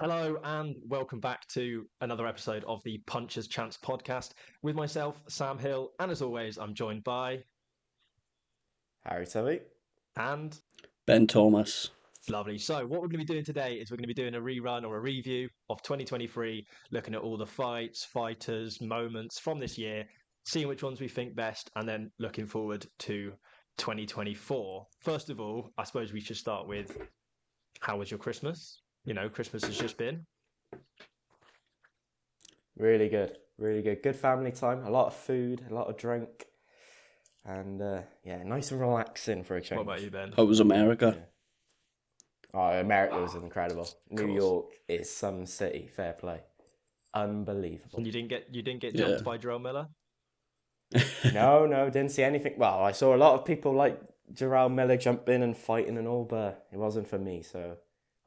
Hello and welcome back to another episode of the Puncher's Chance podcast with myself, Sam Hill, and as always, I'm joined by Harry Tovey. and Ben Thomas. lovely. So, what we're going to be doing today is we're going to be doing a rerun or a review of 2023, looking at all the fights, fighters, moments from this year, seeing which ones we think best, and then looking forward to 2024. First of all, I suppose we should start with how was your Christmas? Christmas has just been. Really good, really good. Good family time, a lot of food, a lot of drink, and nice and relaxing for a change. What about you, Ben? How was America? Yeah. Oh, America was incredible. New York is some city, fair play. Unbelievable. And you didn't get jumped by Jerome Miller? No, didn't see anything. Well, I saw a lot of people like Jarrell Miller jumping and fighting and all, but it wasn't for me, so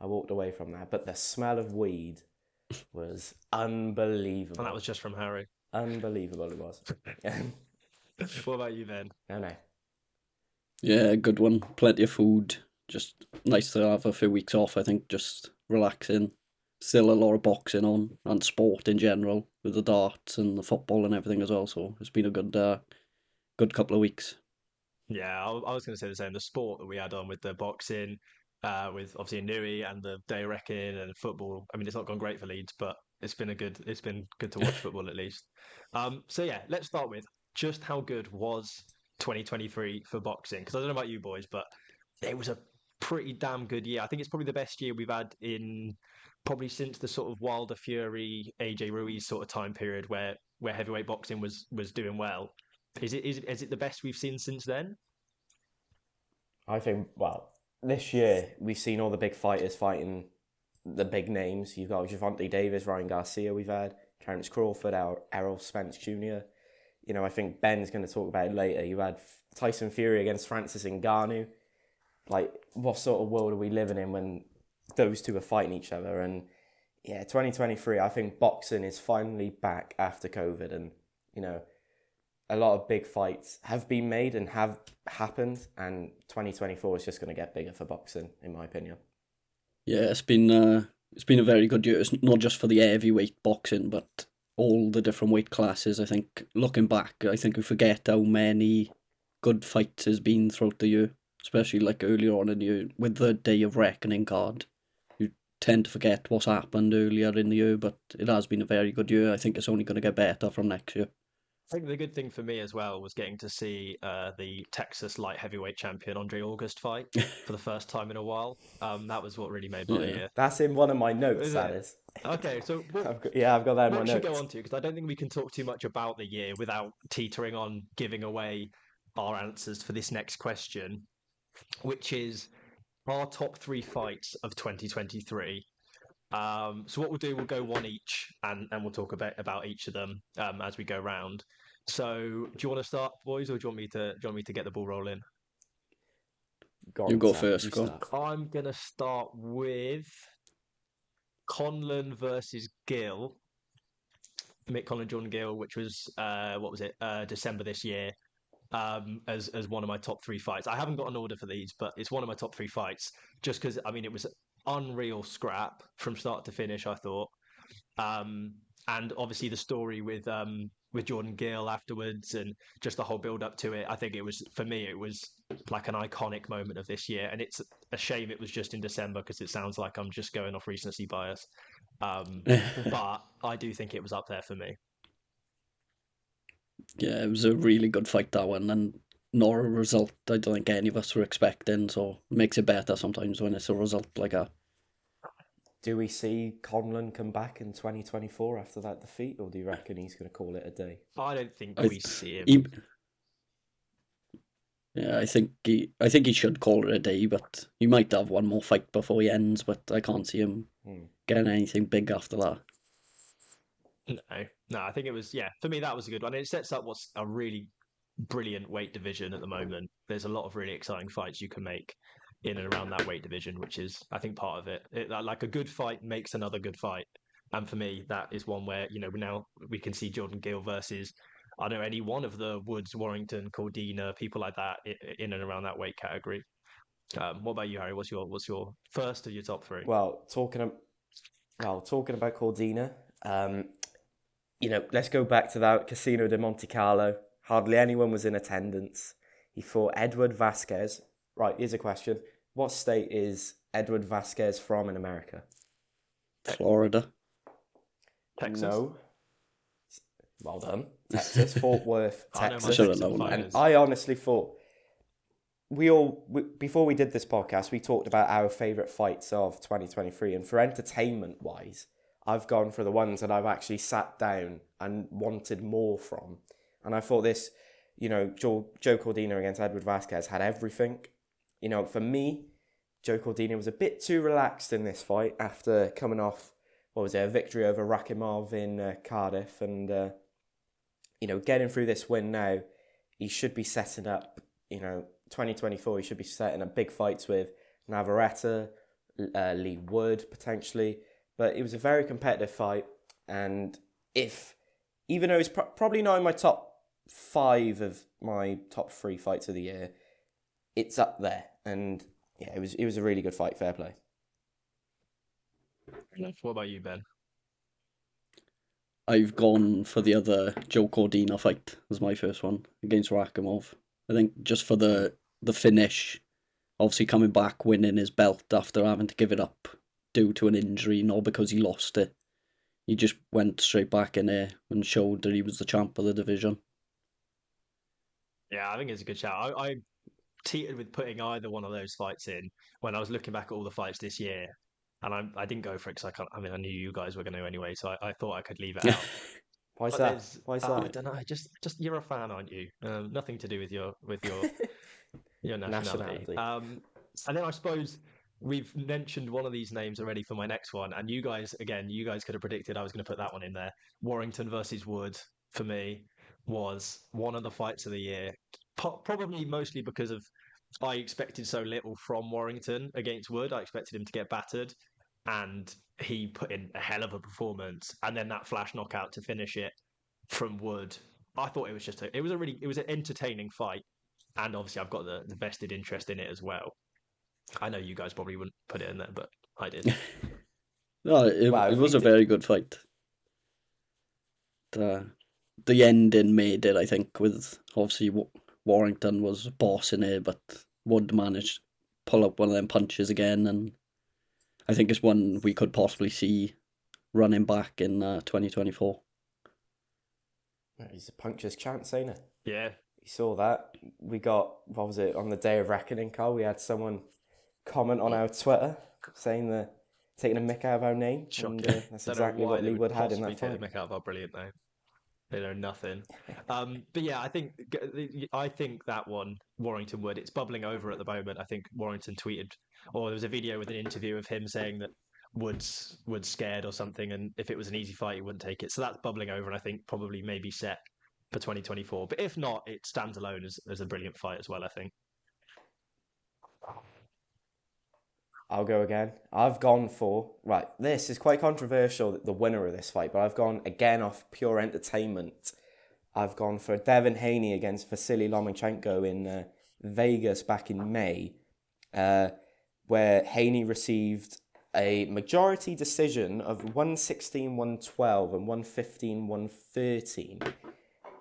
I walked away from that. But the smell of weed was unbelievable. And that was just from Harry. Unbelievable it was. What about you, Ben? No. Yeah, good one. Plenty of food. Just nice to have a few weeks off, I think, just relaxing. Still a lot of boxing on and sport in general with the darts and the football and everything as well. So it's been a good couple of weeks. Yeah, I was going to say the same. The sport that we had on with the boxing, with obviously Inoue and the day reckoning and football. I mean, it's not gone great for Leeds, but it's been good to watch football at least. So yeah, let's start with just how good was 2023 for boxing? Because I don't know about you boys, but it was a pretty damn good year. I think it's probably the best year we've had in probably since the sort of Wilder Fury, AJ Ruiz sort of time period where heavyweight boxing was doing well. Is it the best we've seen since then? I think, well, this year we've seen all the big fighters fighting the big names. You've got Gervonta Davis, Ryan Garcia we've had, Terence Crawford, Errol Spence Jr. I think Ben's going to talk about it later. You had Tyson Fury against Francis Ngannou. Like, what sort of world are we living in when those two are fighting each other? And yeah, 2023, I think boxing is finally back after COVID. And, a lot of big fights have been made and have happened. And 2024 is just going to get bigger for boxing, in my opinion. Yeah, it's been a very good year. It's not just for the heavyweight boxing, but all the different weight classes. I think looking back, I think we forget how many good fights has been throughout the year, especially like earlier on in the year with the Day of Reckoning card. You tend to forget what's happened earlier in the year, but it has been a very good year. I think it's only going to get better from next year. I think the good thing for me as well was getting to see the Texas light heavyweight champion Andre August fight for the first time in a while. That was what really made my year. That's in one of my notes, Is that it? is. Okay, so I've got that in my what should notes. go on to? Because I don't think we can talk too much about the year without teetering on giving away our answers for this next question, which is our top three fights of 2023. So what we'll do, we'll go one each, and we'll talk about each of them as we go round. So, do you want to start, boys, or do you want me to get the ball rolling? Go on, You go Sam, first, you go. start. I'm gonna start with Conlan versus Gill, Mick Conlan, Jordan Gill, which was what was it, December this year, as one of my top three fights. I haven't got an order for these, but it's one of my top three fights, just because I mean it was unreal scrap from start to finish, I thought. And obviously the story with Jordan Gill afterwards and just the whole build up to it. I think it was, for me, it was like an iconic moment of this year. And it's a shame it was just in December because it sounds like I'm just going off recency bias. But I do think it was up there for me. Yeah, it was a really good fight, that one, and not a result I don't think any of us were expecting, so it makes it better sometimes when it's a result like that. Do we see Conlan come back in 2024 after that defeat, or do you reckon he's going to call it a day? I don't think I we see him. I think he should call it a day, but he might have one more fight before he ends, but I can't see him getting anything big after that. No, I think it was, yeah, for me, that was a good one. It sets up what's a really brilliant weight division at the moment. There's a lot of really exciting fights you can make in and around that weight division, which is, I think, part of it. Like a good fight makes another good fight. And for me, that is one where, now we can see Jordan Gill versus, I don't know, any one of the Woods, Warrington, Cordina, people like that in and around that weight category. What about you, Harry? What's your first of your top three? Well, talking Well, talking about Cordina, let's go back to that Casino de Monte Carlo. Hardly anyone was in attendance. He fought Edward Vasquez. Right, here's a question. What state is Edward Vasquez from in America? Florida. Texas. No. Well done. Texas, Fort Worth, I know my Texas. Should've Texan known that. And fighters. I honestly thought, before we did this podcast, we talked about our favourite fights of 2023. And for entertainment-wise, I've gone for the ones that I've actually sat down and wanted more from. And I thought this, Joe Cordina against Edward Vasquez had everything. For me, Joe Cordina was a bit too relaxed in this fight after coming off, a victory over Rakimov in Cardiff. And, getting through this win now, he should be setting up, 2024, he should be setting up big fights with Navarrete, Lee Wood, potentially. But it was a very competitive fight. And even though it's probably not in my top 5 of my top 3 fights of the year, it's up there. And yeah, it was a really good fight. Fair play. What about you, Ben? I've gone for the other Joe Cordina fight as my first one against Rakimov. I think just for the finish, obviously coming back, winning his belt after having to give it up due to an injury, not because he lost it. He just went straight back in there and showed that he was the champ of the division. Yeah, I think it's a good shout. I teetered with putting either one of those fights in when I was looking back at all the fights this year, and I didn't go for it because I knew you guys were going to anyway, so I thought I could leave it out. Why's But that? there's- Why's I that? don't know. Just you're a fan, aren't you? Nothing to do with your your nationality. Nationality. And then I suppose we've mentioned one of these names already for my next one, and you guys could have predicted I was going to put that one in there. Warrington versus Wood for me was one of the fights of the year, probably mostly because of I expected so little from Warrington against Wood. I expected him to get battered, and he put in a hell of a performance. And then that flash knockout to finish it from Wood. I thought it was it was an entertaining fight, and obviously I've got the vested interest in it as well. I know you guys probably wouldn't put it in there, but I did. No, it was a very good fight. The ending made it, I think, with obviously Warrington was bossing it, but Wood managed to pull up one of them punches again, and I think it's one we could possibly see running back in 2024. He's a puncher's chance, ain't it? Yeah. You saw that. We got, what was it, on the day of reckoning, Carl, we had someone comment on our Twitter saying that taking a mick out of our name. Shocking. And that's exactly what Lee Wood had in that Take fight. the mick out of our brilliant name. They know nothing. But yeah, I think that one, Warrington Wood, it's bubbling over at the moment. I think Warrington tweeted, or there was a video with an interview of him saying that Wood's scared or something, and if it was an easy fight, he wouldn't take it. So that's bubbling over, and I think probably maybe set for 2024. But if not, it stands alone as a brilliant fight as well, I think. I'll go again. I've gone for, right, this is quite controversial, the winner of this fight, but I've gone again off pure entertainment. I've gone for Devin Haney against Vasily Lomachenko in Vegas back in May, where Haney received a majority decision of 116-112 and 115-113.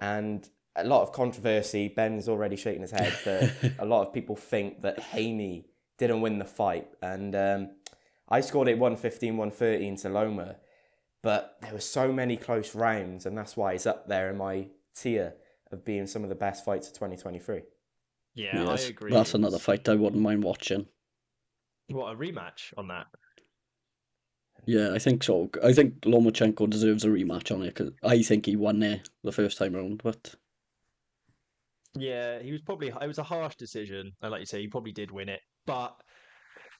And a lot of controversy. Ben's already shaking his head that a lot of people think that Haney didn't win the fight. And I scored it 115-113 to Loma. But there were so many close rounds, and that's why it's up there in my tier of being some of the best fights of 2023. Yeah, I agree. That's another fight I wouldn't mind watching. What, a rematch on that? Yeah, I think so. I think Lomachenko deserves a rematch on it, because I think he won there the first time around, but... Yeah, it was a harsh decision, and like you say, he probably did win it, but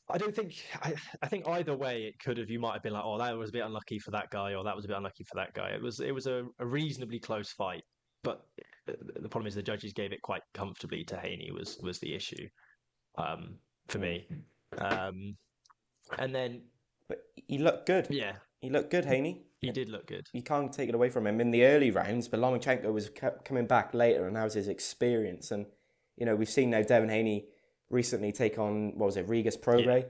I don't think, I think either way it could have, you might have been like, oh, that was a bit unlucky for that guy, or that was a bit unlucky for that guy. It was a reasonably close fight, but the problem is the judges gave it quite comfortably to Haney was the issue, for me. And then... But he looked good. Yeah. He looked good, Haney. He did look good. You can't take it away from him in the early rounds, but Lomachenko was coming back later, and that was his experience. And, we've seen now Devin Haney recently take on, Regis Prograis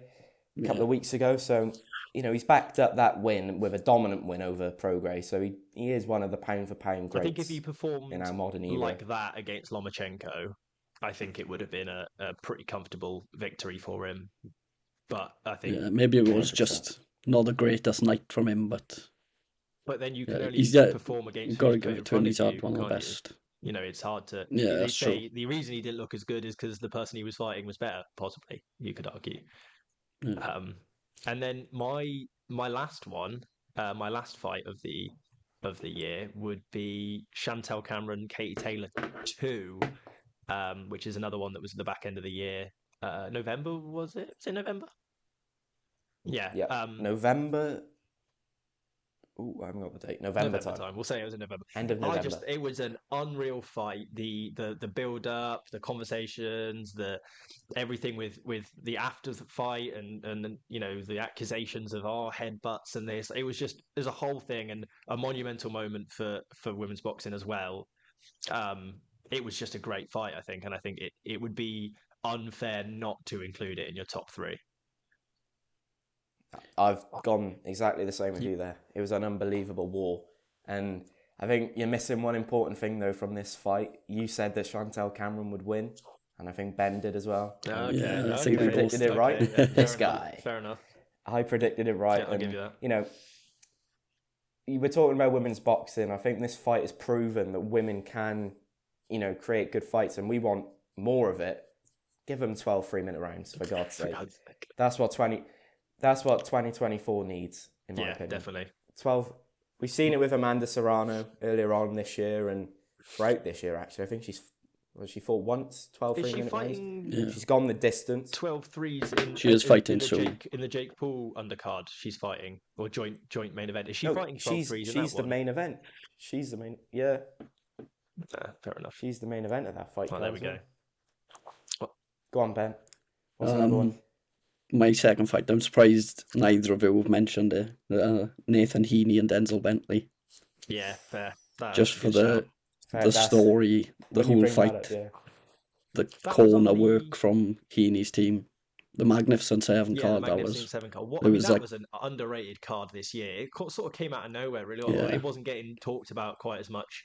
a couple of weeks ago. So he's backed up that win with a dominant win over Prograis, so he is one of the pound for pound I greats. think if he performed in our modern era like that against Lomachenko, I think it would have been a pretty comfortable victory for him. But I think maybe it was 100%. just not the greatest night from him, but then you can only he's perform against you've who got you to put give in it to him. front He's of had you, one of the can't you? best. It's hard to. Yeah, They that's say true. the reason he didn't look as good is because the person he was fighting was better. Possibly, you could argue. Yeah. And then my last one, my last fight of the year would be Chantel Cameron, Katie Taylor 2, which is another one that was at the back end of the year. November, was it? Was it November? Yeah. November. Oh, I haven't got the date. November time. We'll say it was in November. End of November. It was an unreal fight. The build up, the conversations, everything with the after the fight, and the accusations of headbutts and this. It was just there's a whole thing and a monumental moment for women's boxing as well. It was just a great fight, I think, and I think it would be unfair not to include it in your top 3. I've gone exactly the same with you there. It was an unbelievable war. And I think you're missing one important thing, though, from this fight. You said that Chantel Cameron would win, and I think Ben did as well. I think you predicted it right. Yeah, this guy. Fair enough. I predicted it right. Yeah, I'll give you that. You were talking about women's boxing. I think this fight has proven that women can, create good fights, and we want more of it. Give them 12 3-minute rounds, for God's sake. That's what 2024 needs, in my opinion. Definitely. 12. We've seen it with Amanda Serrano earlier on this year and throughout this year, actually. I think she fought once, 12 3-minute rounds. Yeah. She's gone the distance. 12 threes fighting in soon. In the Jake Paul undercard, she's fighting, or joint main event. Is she fighting 12 threes in that She's the one? main event. She's the main, yeah. Fair enough. She's the main event of that fight. Well, there we go. Go on, Ben. What's another one? My second fight, I'm surprised neither of you have mentioned it. Nathan Haney and Denzel Bentley. Yeah, fair. Just for the story, the whole fight, the corner work from Haney's team, the Magnificent Seven card. That was an underrated card this year. It sort of came out of nowhere, really. Yeah. It wasn't getting talked about quite as much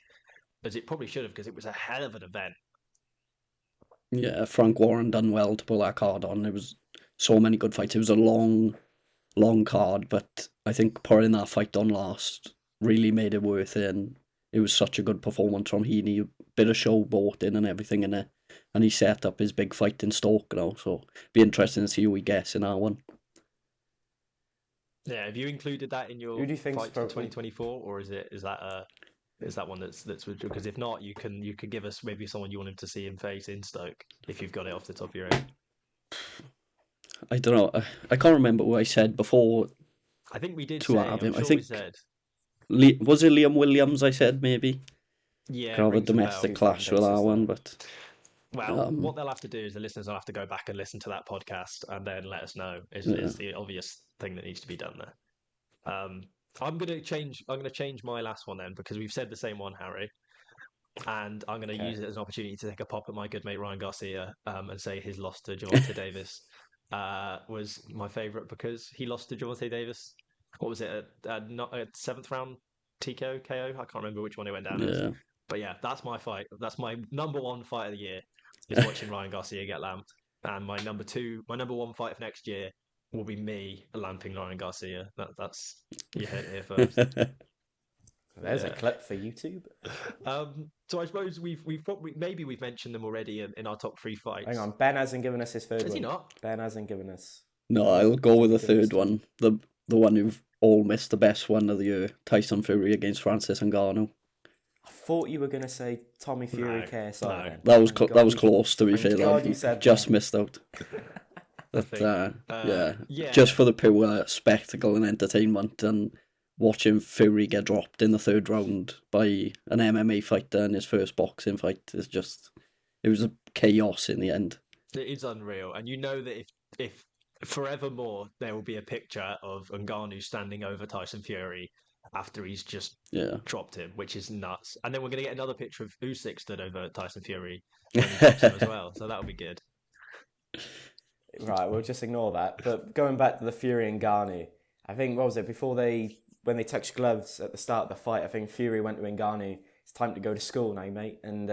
as it probably should have because it was a hell of an event. Yeah, Frank Warren done well to pull that card on. It was so many good fights. It was a long card, but I think putting that fight on last really made it worth it, and it was such a good performance from Haney. A bit of showboating and everything in it, and he set up his big fight in Stoke now, so be interesting to see who he gets in that one. Yeah, have you included that in your fight for 2024, or is that one that's because if not, you could give us maybe someone you wanted to see him face in Stoke if you've got it off the top of your head. I don't know. I can't remember what I said before. I think we did to say. have him. Sure I think we said. Was it Liam Williams? I said maybe. Yeah, kind of a domestic clash with that one, but. Well, what they'll have to do is the listeners will have to go back and listen to that podcast and then let us know. Is the obvious thing that needs to be done there. I'm gonna change my last one then because we've said the same one, Harry, and I'm gonna use it as an opportunity to take a pop at my good mate Ryan Garcia and say his loss to Gervonta Davis was my favourite because he lost to Gervonta Davis. What was it? Not a 7th round TKO KO. I can't remember which one it went down as. But yeah, that's my fight. That's my number 1 fight of the year. Is watching Ryan Garcia get lamped, and my number 1 fight of next year will be me lamping Ryan Garcia. That's you heard it here first. There's a clip for YouTube. So I suppose we've mentioned them already in our top 3 fights. Hang on, Ben hasn't given us his third one. Has he not? Ben hasn't given us. No, I'll go with the third one. The one who've all missed, the best one of the year. Tyson Fury against Francis Ngannou. I thought you were going to say Tommy Fury KSI. No. That was close, to be fair. Just missed out. But, just for the pure spectacle and entertainment, and watching Fury get dropped in the 3rd round by an MMA fighter in his first boxing fight is it was a chaos in the end. It is unreal, and you know that if forevermore there will be a picture of Ngannou standing over Tyson Fury after he's just dropped him, which is nuts. And then we're going to get another picture of Usyk stood over Tyson Fury when he drops him as well, so that'll be good. Right, we'll just ignore that. But going back to the Fury and Ngannou, I think, what was it, when they touched gloves at the start of the fight, I think Fury went to Ngannou, it's time to go to school now, mate. And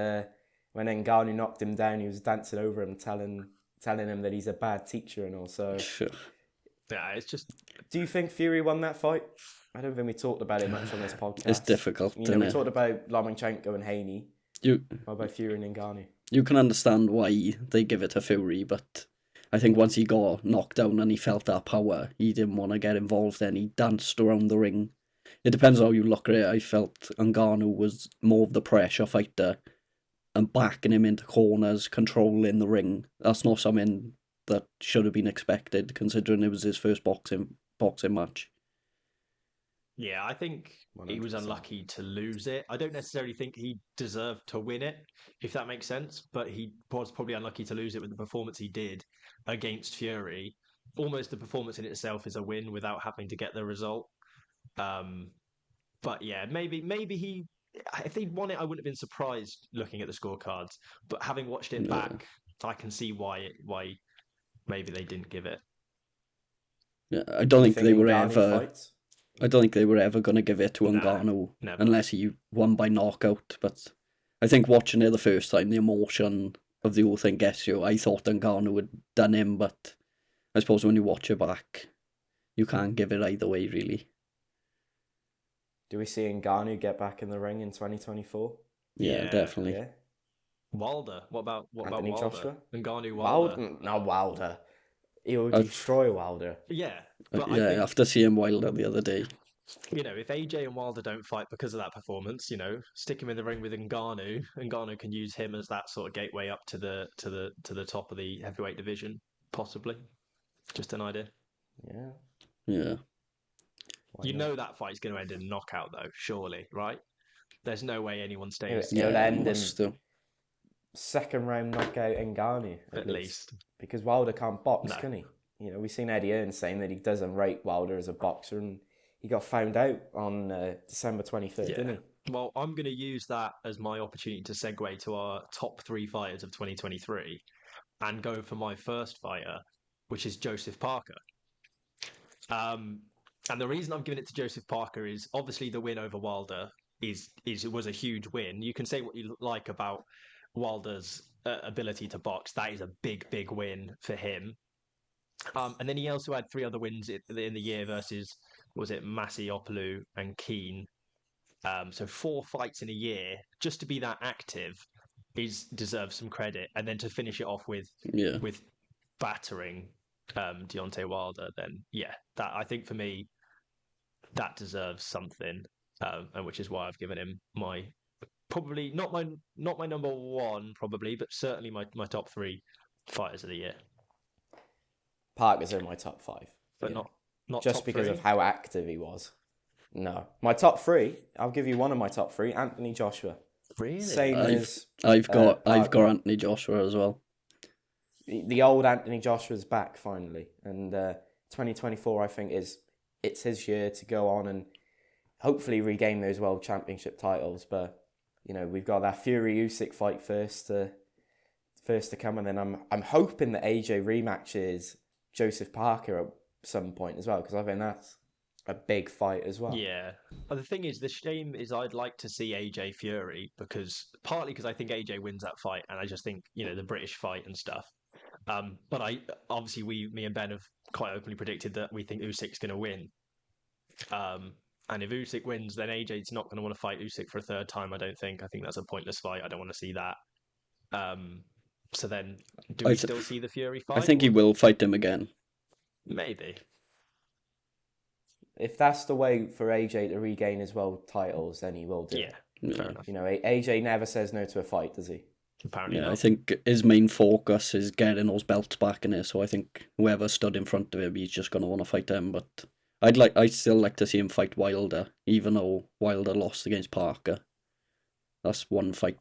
when Ngannou knocked him down, he was dancing over him, telling him that he's a bad teacher and all. So, Yeah, it's just... do you think Fury won that fight? I don't think we talked about it much on this podcast. It's difficult, we talked about Lomachenko and Haney. What about Fury and Ngannou? You can understand why they give it to Fury, but I think once he got knocked down and he felt that power, he didn't want to get involved then. He danced around the ring. It depends how you look at it. I felt Ngannou was more of the pressure fighter and backing him into corners, controlling the ring. That's not something that should have been expected, considering it was his first boxing match. Yeah, I think 100%. he was unlucky to lose it. I don't necessarily think he deserved to win it, if that makes sense, but he was probably unlucky to lose it with the performance he did against Fury. Almost the performance in itself is a win without having to get the result. But yeah, maybe he... If they'd won it, I wouldn't have been surprised looking at the scorecards. But having watched it back, I can see why maybe they didn't give it. Yeah, I don't think they were Ngannou fights? I don't think they were ever going to give it to Ngannou unless he won by knockout. But I think watching it the first time, the emotion of the whole thing gets you. I thought Ngannou had done him, but I suppose when you watch it back, you can't give it either way, really. Do we see Ngannou get back in the ring in 2024? Yeah, definitely. Yeah. Wilder. What about Anthony Wilder? Joshua? Ngannou Wilder. Not Wilder. He'll destroy Wilder. Yeah. But Yeah, after seeing Wilder the other day. If AJ and Wilder don't fight because of that performance, stick him in the ring with Ngannou. Ngannou can use him as that sort of gateway up to the top of the heavyweight division, possibly. Just an idea. Yeah. Yeah. That fight's going to end in a knockout, though, surely, right? There's no way anyone stays. It'll end in still. second round knockout Ngannou At least. Because Wilder can't box, No. can he? We've seen Eddie Hearn saying that he doesn't rate Wilder as a boxer, and he got found out on December 23rd, didn't he? Well, I'm going to use that as my opportunity to segue to our top 3 fighters of 2023 and go for my first fighter, which is Joseph Parker. And the reason I'm giving it to Joseph Parker is obviously the win over Wilder was a huge win. You can say what you like about Wilder's ability to box. That is a big, big win for him. And then he also had 3 other wins in the year versus, was it Massiopoulou and Keane? So 4 fights in a year. Just to be that active deserves some credit. And then to finish it off with battering Deontay Wilder, then that, I think for me, that deserves something, and which is why I've given him my probably not my number 1 probably, but certainly my top 3 fighters of the year. Parker's in my top 5, but not just top because 3? of how active he was. No, my top 3. I'll give you one of my top 3. Anthony Joshua. Really? Same as I've got Anthony Joshua as well. The old Anthony Joshua's back finally, and 2024 I think it's his year to go on and hopefully regain those world championship titles. But we've got that Fury Usyk fight first to come, and then I'm hoping that AJ rematches Joseph Parker at some point as well, because I think that's a big fight as well. Yeah. But the thing is, the shame is I'd like to see AJ Fury, partly because I think AJ wins that fight, and I just think the British fight and stuff. But me and Ben have quite openly predicted that we think Usyk's going to win. And if Usyk wins, then AJ's not going to want to fight Usyk for a 3rd time, I don't think. I think that's a pointless fight. I don't want to see that. So then, do we still see the Fury fight? I think he will fight him again. Maybe. If that's the way for AJ to regain his world titles, then he will do it. Fair enough. AJ never says no to a fight, does he? Apparently Yeah, not. I think his main focus is getting those belts back in it. So I think whoever stood in front of him, he's just going to want to fight him. But I'd still like to see him fight Wilder, even though Wilder lost against Parker. That's one fight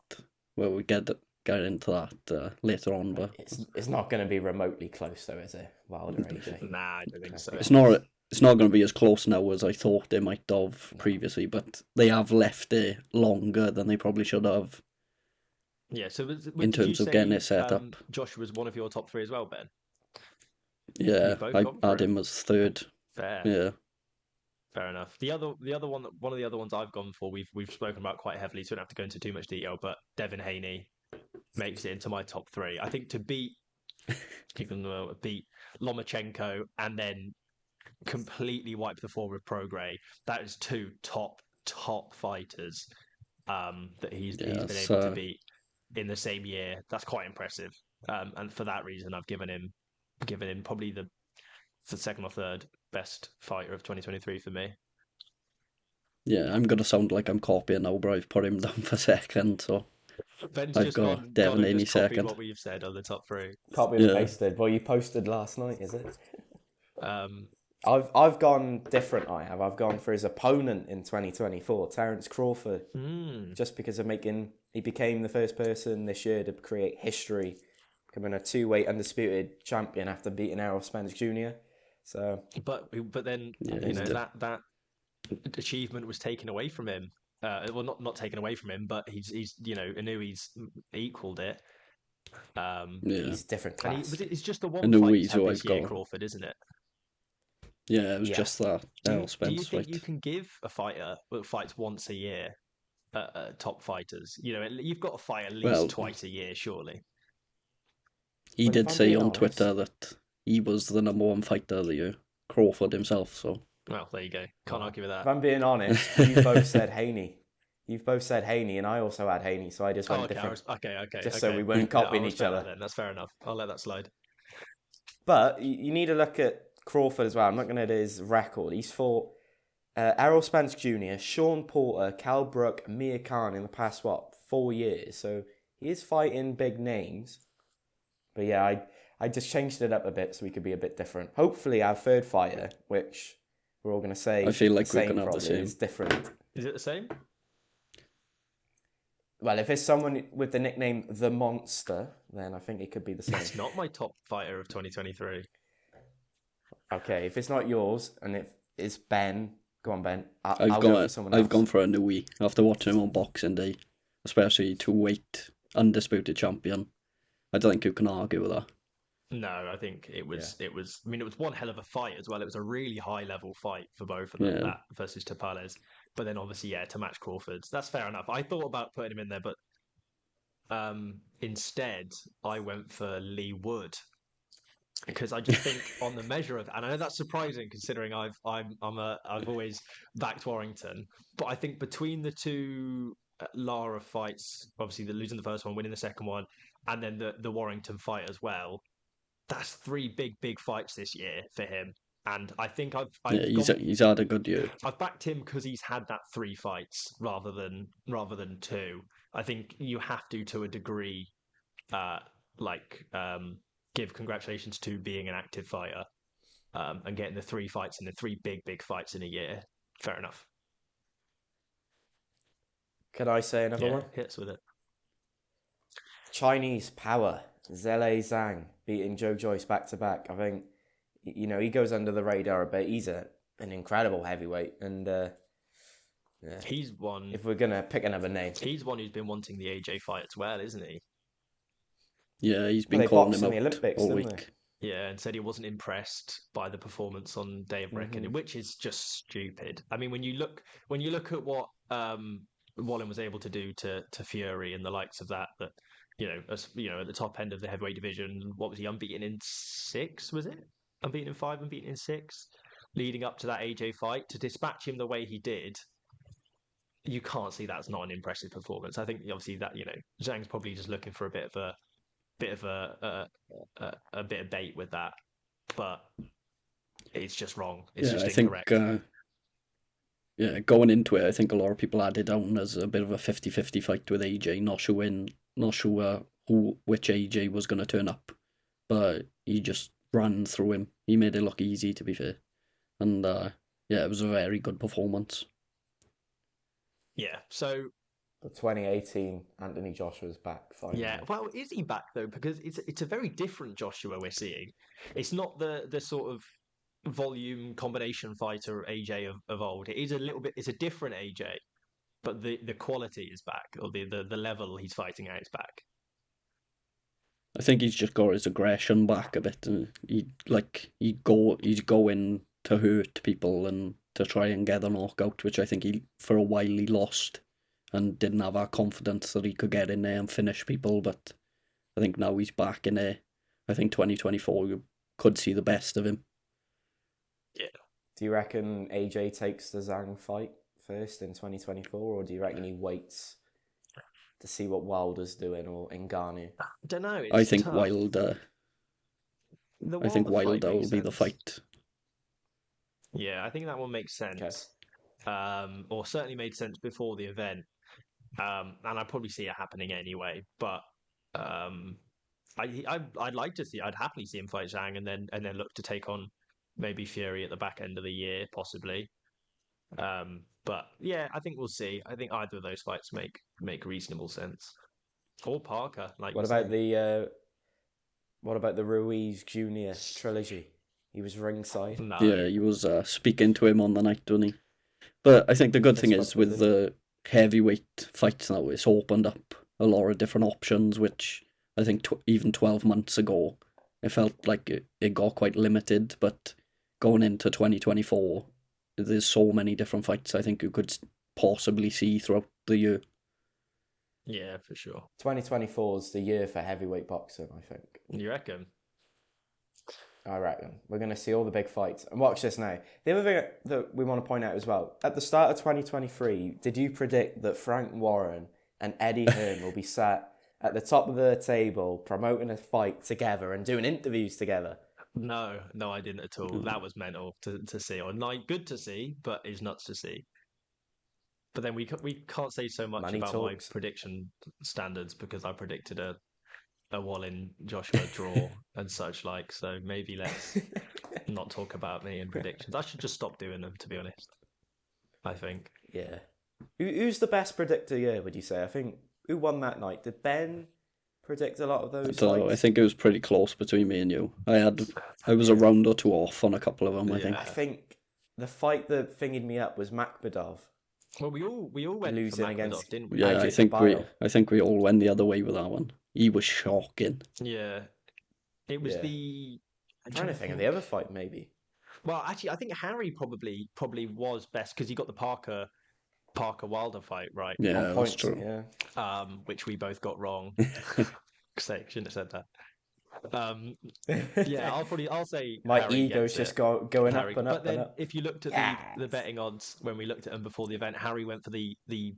where we get into that later on. But it's not going to be remotely close, though, is it? Wilder AJ. Nah, I don't think so. It's not going to be as close now as I thought they might have previously. But they have left it longer than they probably should have. Yeah, so in terms of getting it set up. Josh was one of your top 3 as well, Ben? Yeah, I had him as 3rd. Fair. Yeah. Fair enough. One of the other ones I've gone for, we've spoken about quite heavily, so we don't have to go into too much detail. But Devin Haney makes it into my top three. I think to beat Lomachenko and then completely wipe the floor with Prograis, that is two top fighters that he's been able to beat in the same year. That's quite impressive. And for that reason, I've given him probably the second or third best fighter of 2023 for me. Yeah, I'm gonna sound like I'm copying now, but I've put him down for second, so I've got Devin Haney second. What we've said on the top three. Copied and pasted. Well, you posted last night, is it? I've gone different. I've gone for his opponent in 2024, Terence Crawford, just because he became the first person this year to create history, becoming a 2-weight undisputed champion after beating Errol Spence Jr. So, but then that achievement was taken away from him. Well, not taken away from him, but he's Inoue's equaled it. He's different class. It's just the one fight he's had this year, Crawford, isn't it? Yeah, it was just that Errol Spence Do you think fight. you can give a fighter that fights once a year top fighters? You've got to fight at least twice a year, surely. He did say on Twitter that he was the number one fighter of the year, Crawford himself. So. Well, there you go. Can't argue with that. If I'm being honest, you both said Haney. You've both said Haney, and I also had Haney, so I just went different. Okay. Just so we weren't copying each other. Then. That's fair enough. I'll let that slide. But you need to look at Crawford as well. I'm looking at his record. He's fought Errol Spence Jr., Sean Porter, Cal Brook, Mia Khan in the past, 4 years. So he is fighting big names. But yeah, I just changed it up a bit so we could be a bit different. Hopefully our third fighter, which we're all going to say I feel like we're going to have the same. Is different. Is it the same? Well, if it's someone with the nickname The Monster, then I think it could be the same. It's not my top fighter of 2023. Okay, if it's not yours and if it's Ben, go on, Ben. I've gone for Inoue after watching him on Boxing Day, especially 2-weight undisputed champion. I don't think you can argue with that. No, I think it was. I mean, it was one hell of a fight as well. It was a really high level fight for both of them, that versus Tapales. But then obviously, to match Crawford's, that's fair enough. I thought about putting him in there, but instead I went for Lee Wood because I just think on the measure of, and I know that's surprising considering I've always backed Warrington, but I think between the two Lara fights, obviously losing the first one, winning the second one, and then the Warrington fight as well. That's 3 big fights this year for him, and I think he's had a good year. I've backed him because he's had that 3 fights rather than 2. I think you have to a degree, give congratulations to being an active fighter, and getting the 3 fights and the 3 big fights in a year. Fair enough. Can I say another one? Hits with it. Chinese power. Zhele Zhang beating Joe Joyce back to back. I think, he goes under the radar a bit. He's an incredible heavyweight, and he's one. If we're gonna pick another name, he's one who's been wanting the AJ fight as well, isn't he? Yeah, he's been calling him out the Olympics all week. Yeah, and said he wasn't impressed by the performance on Day of Reckoning, which is just stupid. I mean, when you look at what Wallin was able to do to Fury and the likes of that at the top end of the heavyweight division, what was he, unbeaten in 6, was it? Unbeaten in 5, unbeaten in 6, leading up to that AJ fight, to dispatch him the way he did, you can't see that's not an impressive performance. I think obviously that, Zhang's probably just looking for a bit of bait with that, but it's just wrong. It's just incorrect. Going into it, I think a lot of people had it down as a bit of a 50-50 fight with AJ, not sure which AJ was going to turn up, but he just ran through him. He made it look easy, to be fair, and it was a very good performance. Yeah, so the 2018 Anthony Joshua's back finally. Yeah, well, is he back though? Because it's a very different Joshua we're seeing. It's not the sort of volume combination fighter AJ of old. It is a little bit. It's a different AJ, but the quality is back, or the level he's fighting at is back. I think he's just got his aggression back a bit, and he's going to hurt people, and to try and get the knockout, which I think for a while he lost and didn't have that confidence that he could get in there and finish people. But I think now he's back in there. I think 2024 you could see the best of him. Yeah. Do you reckon AJ takes the Zhang fight first in 2024, or do you reckon he waits to see what Wilder's doing, or Ngannou? I don't know. I think tough. Wilder. I think Wilder will be the fight. Yeah, I think that one makes sense. Okay. Or certainly made sense before the event. And I'd probably see it happening anyway. But I'd like to see. I'd happily see him fight Zhang and then look to take on maybe Fury at the back end of the year, possibly. But yeah, I think we'll see. I think either of those fights make reasonable sense. Or Parker, like. What about the Ruiz Jr. trilogy? He was ringside. No. Yeah, he was speaking to him on the night, wasn't he? But I think the good thing is with the heavyweight fights now, it's opened up a lot of different options, which I think even 12 months ago, it felt like it got quite limited. But going into 2024, there's so many different fights I think you could possibly see throughout the year. Yeah, for sure. 2024 is the year for heavyweight boxing, I think. You reckon? I reckon. We're going to see all the big fights. And watch this now. The other thing that we want to point out as well, at the start of 2023, did you predict that Frank Warren and Eddie Hearn will be sat at the top of the table promoting a fight together and doing interviews together? No, I didn't at all. That was mental to see, or like good to see, but is nuts to see. But then we can't say so much Money about talks. my prediction standards because I predicted a Wallin Joshua draw and such like. So maybe let's not talk about me and predictions. I should just stop doing them, to be honest. I think. Yeah. Who's the best predictor here, would you say? I think who won that night? Did Ben predict a lot of those fights? I think it was pretty close between me and you. I was a round or two off on a couple of them, I think. I think the fight that thingied me up was Makbadov. Well, we all went losing for Makbadov, against, didn't we? Yeah, I think we all went the other way with that one. He was shocking. Yeah, it was I'm trying to think of the other fight, maybe. Well, actually, I think Harry probably was best because he got the Parker Wilder fight right. Yeah, that's true. Yeah. Which we both got wrong. Shouldn't have said that. Yeah, I'll say my Harry ego's just going Harry. up and up. But then, and up. if you looked at the betting odds when we looked at them before the event, Harry went for the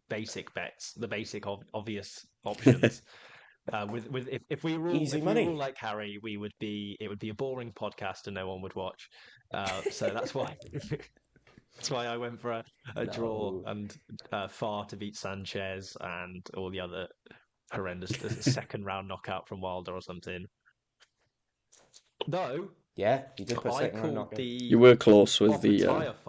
basic bets, the basic obvious options. If we were all like Harry, it would be a boring podcast and no one would watch. So that's why. That's why I went for a draw and Farr to beat Sanchez and all the other horrendous second round knockout from Wilder or something. Though, yeah, you did put second round knockout. You were close with the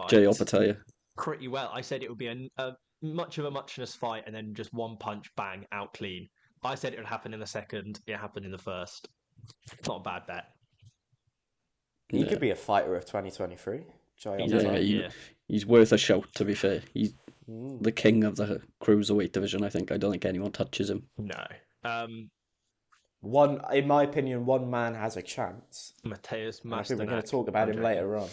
Jay Opataya. Pretty well. I said it would be a much of a muchness fight and then just one punch, bang, out clean. I said it would happen in the second. It happened in the first. It's not a bad bet. He could be a fighter of 2023. He's worth a shout, to be fair. He's the king of the cruiserweight division, I think. I don't think anyone touches him. No. In my opinion, one man has a chance. Mateus Masternak. I think we're going to talk about him later on.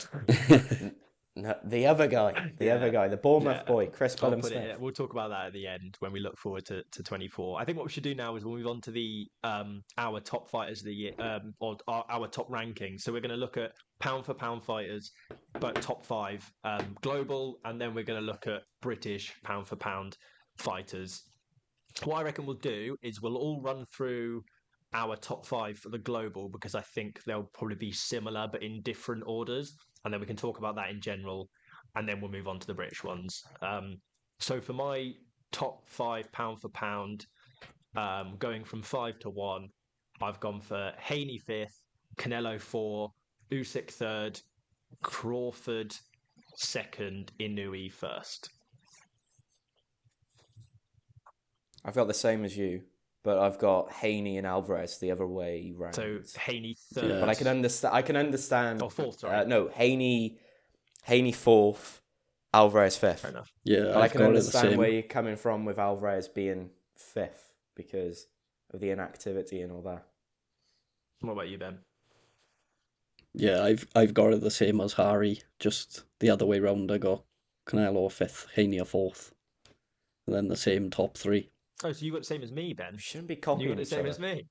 No, the other guy, the Bournemouth boy, Chris Bellum-Smith. We'll talk about that at the end when we look forward to 24. I think what we should do now is we'll move on to the our top fighters of the year, or our top rankings. So we're going to look at pound for pound fighters, but top 5 global, and then we're going to look at British pound for pound fighters. What I reckon we'll do is we'll all run through our top 5 for the global because I think they'll probably be similar but in different orders. And then we can talk about that in general, and then we'll move on to the British ones. So for my top 5 pound for pound, going from 5 to 1, I've gone for Haney 5th, Canelo 4, Usyk 3rd, Crawford 2nd, Inoue 1st. I've got the same as you, but I've got Haney and Alvarez the other way round. So Haney 3rd. Yeah. But I can understand. Oh, 4th, sorry. No, Haney 4th, Alvarez 5th. Fair enough. Yeah, but I can understand where you're coming from with Alvarez being 5th because of the inactivity and all that. What about you, Ben? Yeah, I've got it the same as Harry, just the other way round. I got Canelo 5th, Haney 4th, and then the same top three. Oh, so you got the same as me, We Ben? shouldn't be You copying got the each same other. as me.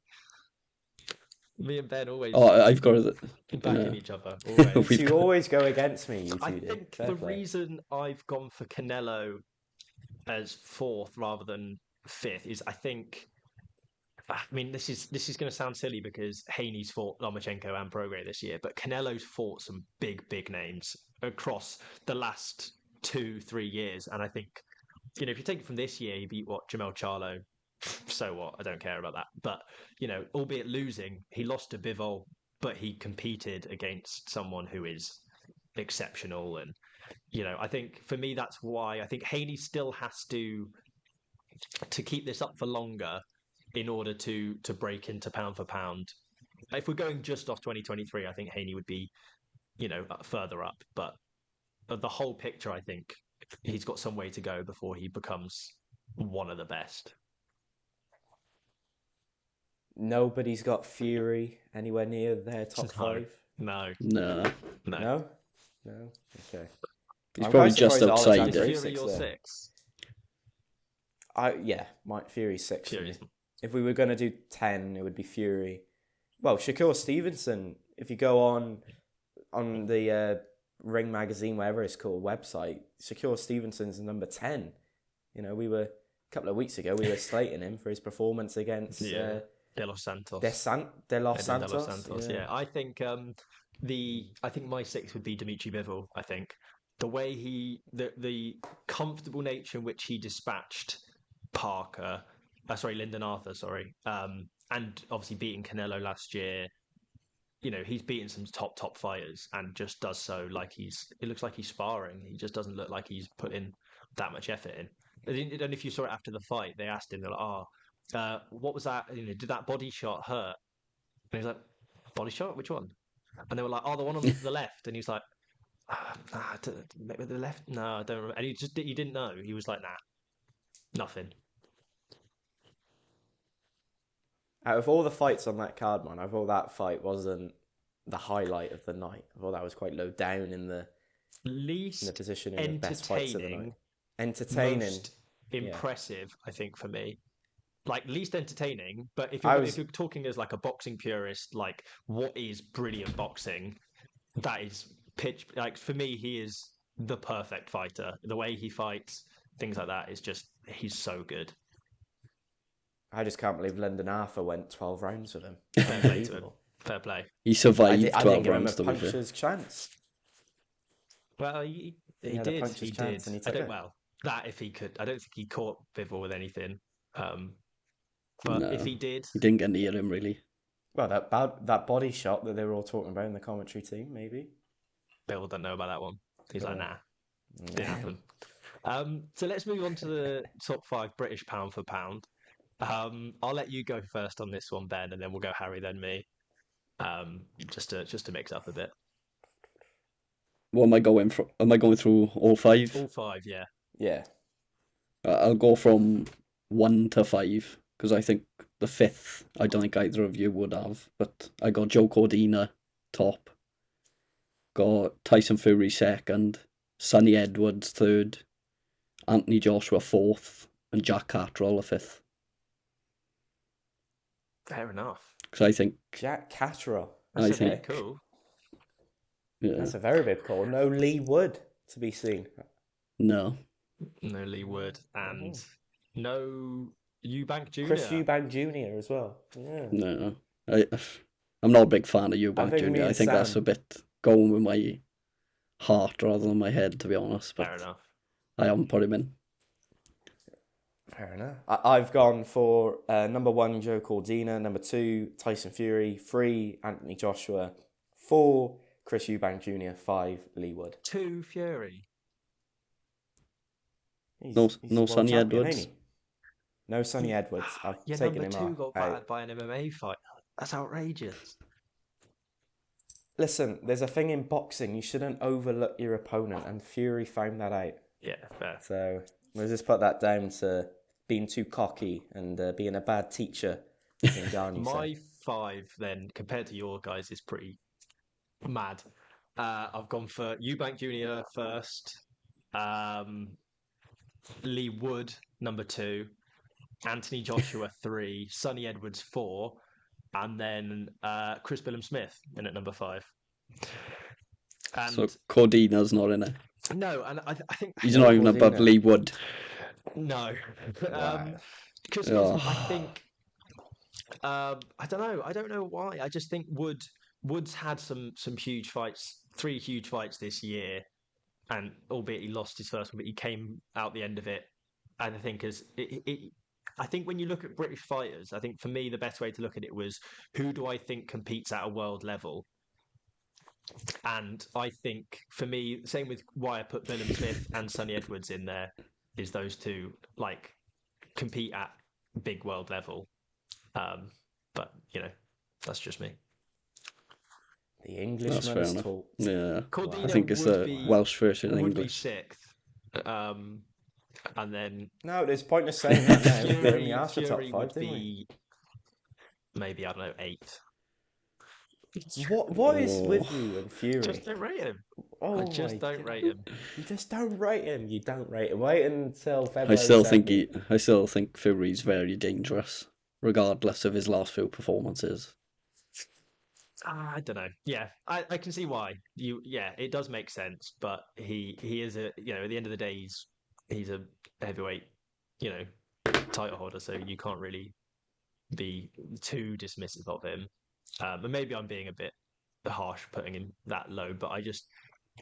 Me and Ben always Oh, I've got it. backing each other. Always. We've You got- always go against me, you I two do. think Fair the play. reason I've gone for Canelo as 4th rather than 5th is I mean, this is going to sound silly because Haney's fought Lomachenko and Prograis this year, but Canelo's fought some big names across the last 2-3 years, and I think if you take it from this year, he beat Jamel Charlo. So what? I don't care about that. But albeit losing, he lost to Bivol, but he competed against someone who is exceptional, and I think for me that's why I think Haney still has to keep this up for longer in order to break into pound for pound. If we're going just off 2023, I think Haney would be, further up. But the whole picture, I think he's got some way to go before he becomes one of the best. Nobody's got Fury anywhere near their top five. No. No. No. Okay. He's I'm probably quite just surprised outside Alexander it. Fury Usyk's or there. 6? Fury's 6 for me. Fury's If we were going to do 10, it would be Fury. Well, Shakur Stevenson, if you go on the Ring Magazine, whatever it's called, website, Shakur Stevenson's number 10. We were, a couple of weeks ago, we were slating him for his performance against De Los Santos. De Los Santos. Yeah. I think I think my 6 would be Dimitri Bivol. I think the way the comfortable nature in which he dispatched Lyndon Arthur, and obviously beating Canelo last year. He's beaten some top fighters and just does so like it looks like he's sparring. He just doesn't look like he's put in that much effort in. I don't know if you saw it after the fight. They asked him, they're like, what was that? Did that body shot hurt? And he's like, body shot? Which one? And they were like, the one on the left. And he's like, the left? No, I don't remember. And he didn't know. He was like, nah, nothing. Out of all the fights on that card, man, I thought that fight wasn't the highlight of the night. I thought that was quite low down in the positioning of best fights of the night. Entertaining, most impressive, I think, for me. Like least entertaining, but if you're talking as like a boxing purist, like what is brilliant boxing, that is pitch. Like for me, he is the perfect fighter. The way he fights, things like that, is just he's so good. I just can't believe Lyndon Arthur went 12 rounds with him. Fair play to him. Fair play. He survived 12 I didn't give him rounds. a puncher's chance. Well, he did. He did. If he could. I don't think he caught Bivol with anything. But if he did, he didn't get near him really. Well, that body shot that they were all talking about in the commentary team, maybe. Bill don't know about that one. He's like, nah, didn't happen. So let's move on to the top 5 British pound for pound. I'll let you go first on this one, Ben, and then we'll go Harry, then me. Just to mix up a bit. What am I going for? Am I going through all 5? All 5, yeah. Yeah. I'll go from 1 to 5 because I think the 5th I don't think either of you would have. But I got Joe Cordina top, got Tyson Fury 2nd, Sonny Edwards 3rd, Anthony Joshua 4th, and Jack Catterall 5th. Fair enough. Because I think Jack Catterall. That's a bit cool. Yeah. That's a very big call. No Lee Wood to be seen. No Lee Wood and no Eubank Jr. Chris Eubank Jr. as well. Yeah. No. I'm not a big fan of Eubank Jr. I think that's a bit going with my heart rather than my head, to be honest. But fair enough. I haven't put him in. Fair enough. I've gone for number 1, Joe Cordina, number 2, Tyson Fury, 3, Anthony Joshua, 4, Chris Eubank Jr., 5, Lee Wood. 2, Fury. No Sonny Edwards. No Sonny Edwards. I've taken him out. Number 2 got battered by an MMA fight. That's outrageous. Listen, there's a thing in boxing. You shouldn't overlook your opponent, and Fury found that out. Yeah, fair. So we'll just put that down to being too cocky and being a bad teacher. My 5 then, compared to your guys, is pretty mad. I've gone for Eubank Jr. first, Lee Wood number 2, Anthony Joshua 3, Sonny Edwards 4, and then Chris Billum-Smith in at number 5. And So Cordina's not in it. no, and I think He's not even above Cordina. Lee Wood. no, Wow. because Oh. I think I don't know why. I just think Woods had some huge fights, 3 huge fights this year, and albeit he lost his first one, but he came out the end of it. And I think I think when you look at British fighters, I think for me the best way to look at it was who do I think competes at a world level. And I think for me, same with why I put Billum-Smith and Sonny Edwards in there, is those two like compete at big world level. But that's just me. The That's Englishman fair is enough. tall. Yeah, Cordina I think it's would the be- Welsh version in Would be English. 6th, and then No, there's pointless saying that now. We only asked for top Fury 5, would didn't we? be maybe, I don't know, 8th. What is Oh. with you and Fury? Just don't rate him. Oh I just my don't God. rate him. You just don't rate him. You don't rate him. Wait until February. I still 7th. think Fury's very dangerous, regardless of his last few performances. I don't know. Yeah, I can see why. It does make sense, but he is at the end of the day he's a heavyweight, title holder, so you can't really be too dismissive of him. And maybe I'm being a bit harsh putting him that low, but I just,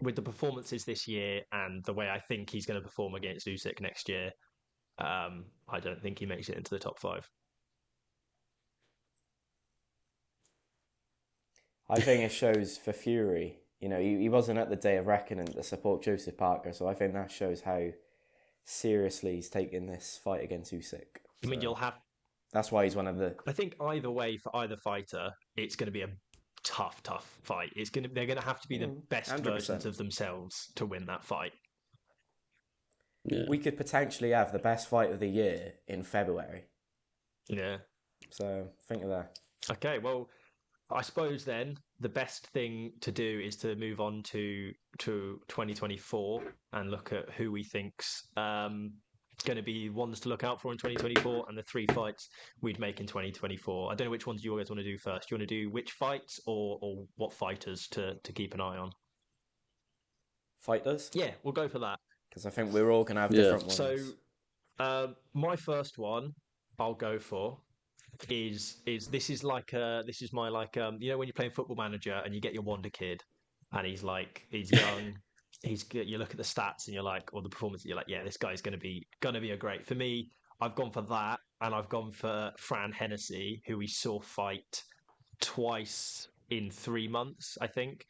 with the performances this year and the way I think he's going to perform against Usyk next year, I don't think he makes it into the top 5. I think it shows for Fury. He wasn't at the day of reckoning to support Joseph Parker, so I think that shows how seriously he's taking this fight against Usyk. I mean, you'll have. That's why he's one of the. I think either way for either fighter, it's going to be a tough fight. They're going to have to be the best 100%. versions of themselves to win that fight. Yeah. We could potentially have the best fight of the year in February. Yeah. So think of that. Okay. Well, I suppose then the best thing to do is to move on to 2024 and look at who we think's going to be ones to look out for in 2024 and the 3 fights we'd make in 2024. I don't know which ones you guys want to do first. Do you want to do which fights or what fighters to keep an eye on? Fighters? Yeah, we'll go for that. Because I think we're all going to have different ones. So my first one I'll go for is this is my when you're playing Football Manager and you get your wonder kid and he's young. You look at the stats and you're like, or the performance, you're like, yeah, this guy's gonna be a great. For me, I've gone for that, and I've gone for Fran Hennessy, who we saw fight twice in 3 months, I think.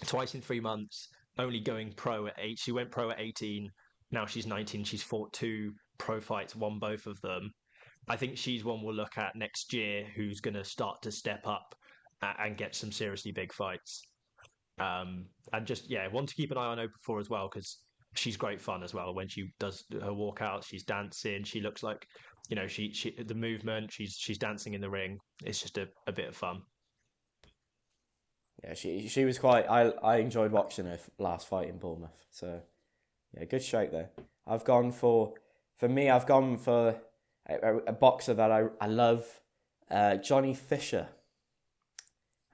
Twice in 3 months, only going pro at 8. She went pro at 18. Now she's 19. She's fought 2 pro fights, won both of them. I think she's one we'll look at next year, who's going to start to step up and get some seriously big fights. And just one to keep an eye on open for as well, because she's great fun as well when she does her walkouts. She's dancing. She looks like she the movement. She's dancing in the ring. It's just a bit of fun. Yeah, she was quite. I enjoyed watching her last fight in Bournemouth. So yeah, good shout there. I've gone for a boxer that I love, Johnny Fisher.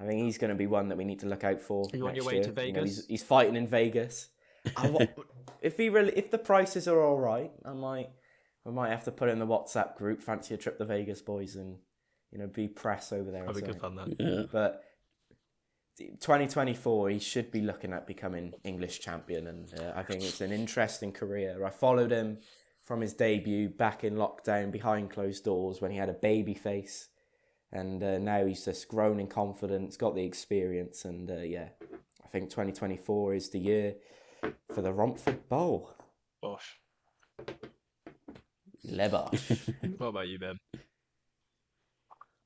I think he's going to be one that we need to look out for. Are you on your way year. to Vegas? He's fighting in Vegas. If the prices are all right, we might have to put in the WhatsApp group. Fancy a trip to Vegas, boys, and be press over there. That'd be good fun, though. Yeah. But 2024, he should be looking at becoming English champion, and I think it's an interesting career. I followed him from his debut back in lockdown behind closed doors when he had a baby face. And now he's just grown in confidence, got the experience, and I think 2024 is the year for the Romford Bowl. Bosh. Lebosh. What about you, Ben?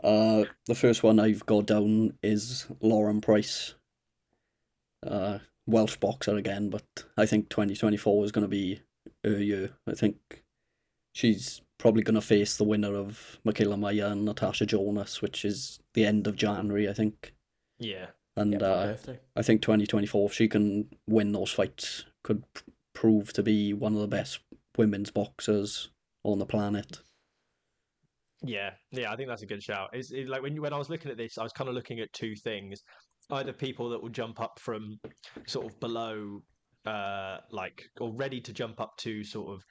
The first one I've got down is Lauren Price. Welsh boxer again, but I think 2024 is going to be her year. I think she's probably going to face the winner of Michaela Mayer and Natasha Jonas, which is the end of January, I think. Yeah. And birthday. I think 2024, if she can win those fights, could prove to be one of the best women's boxers on the planet. Yeah, I think that's a good shout. Like when I was looking at this, I was kind of looking at two things: either people that will jump up from sort of below, like or ready to jump up to sort of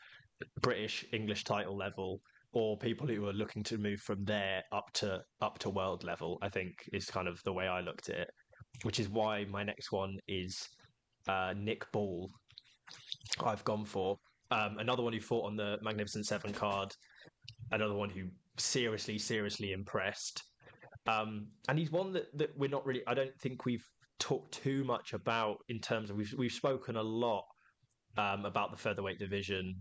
British English title level, or people who are looking to move from there up to world level. I think is kind of the way I looked at it, which is why my next one is Nick Ball. I've gone for another one who fought on the Magnificent Seven card, another one who seriously impressed. And he's one that we're not really. I don't think we've talked too much about in terms of we've spoken a lot about the featherweight division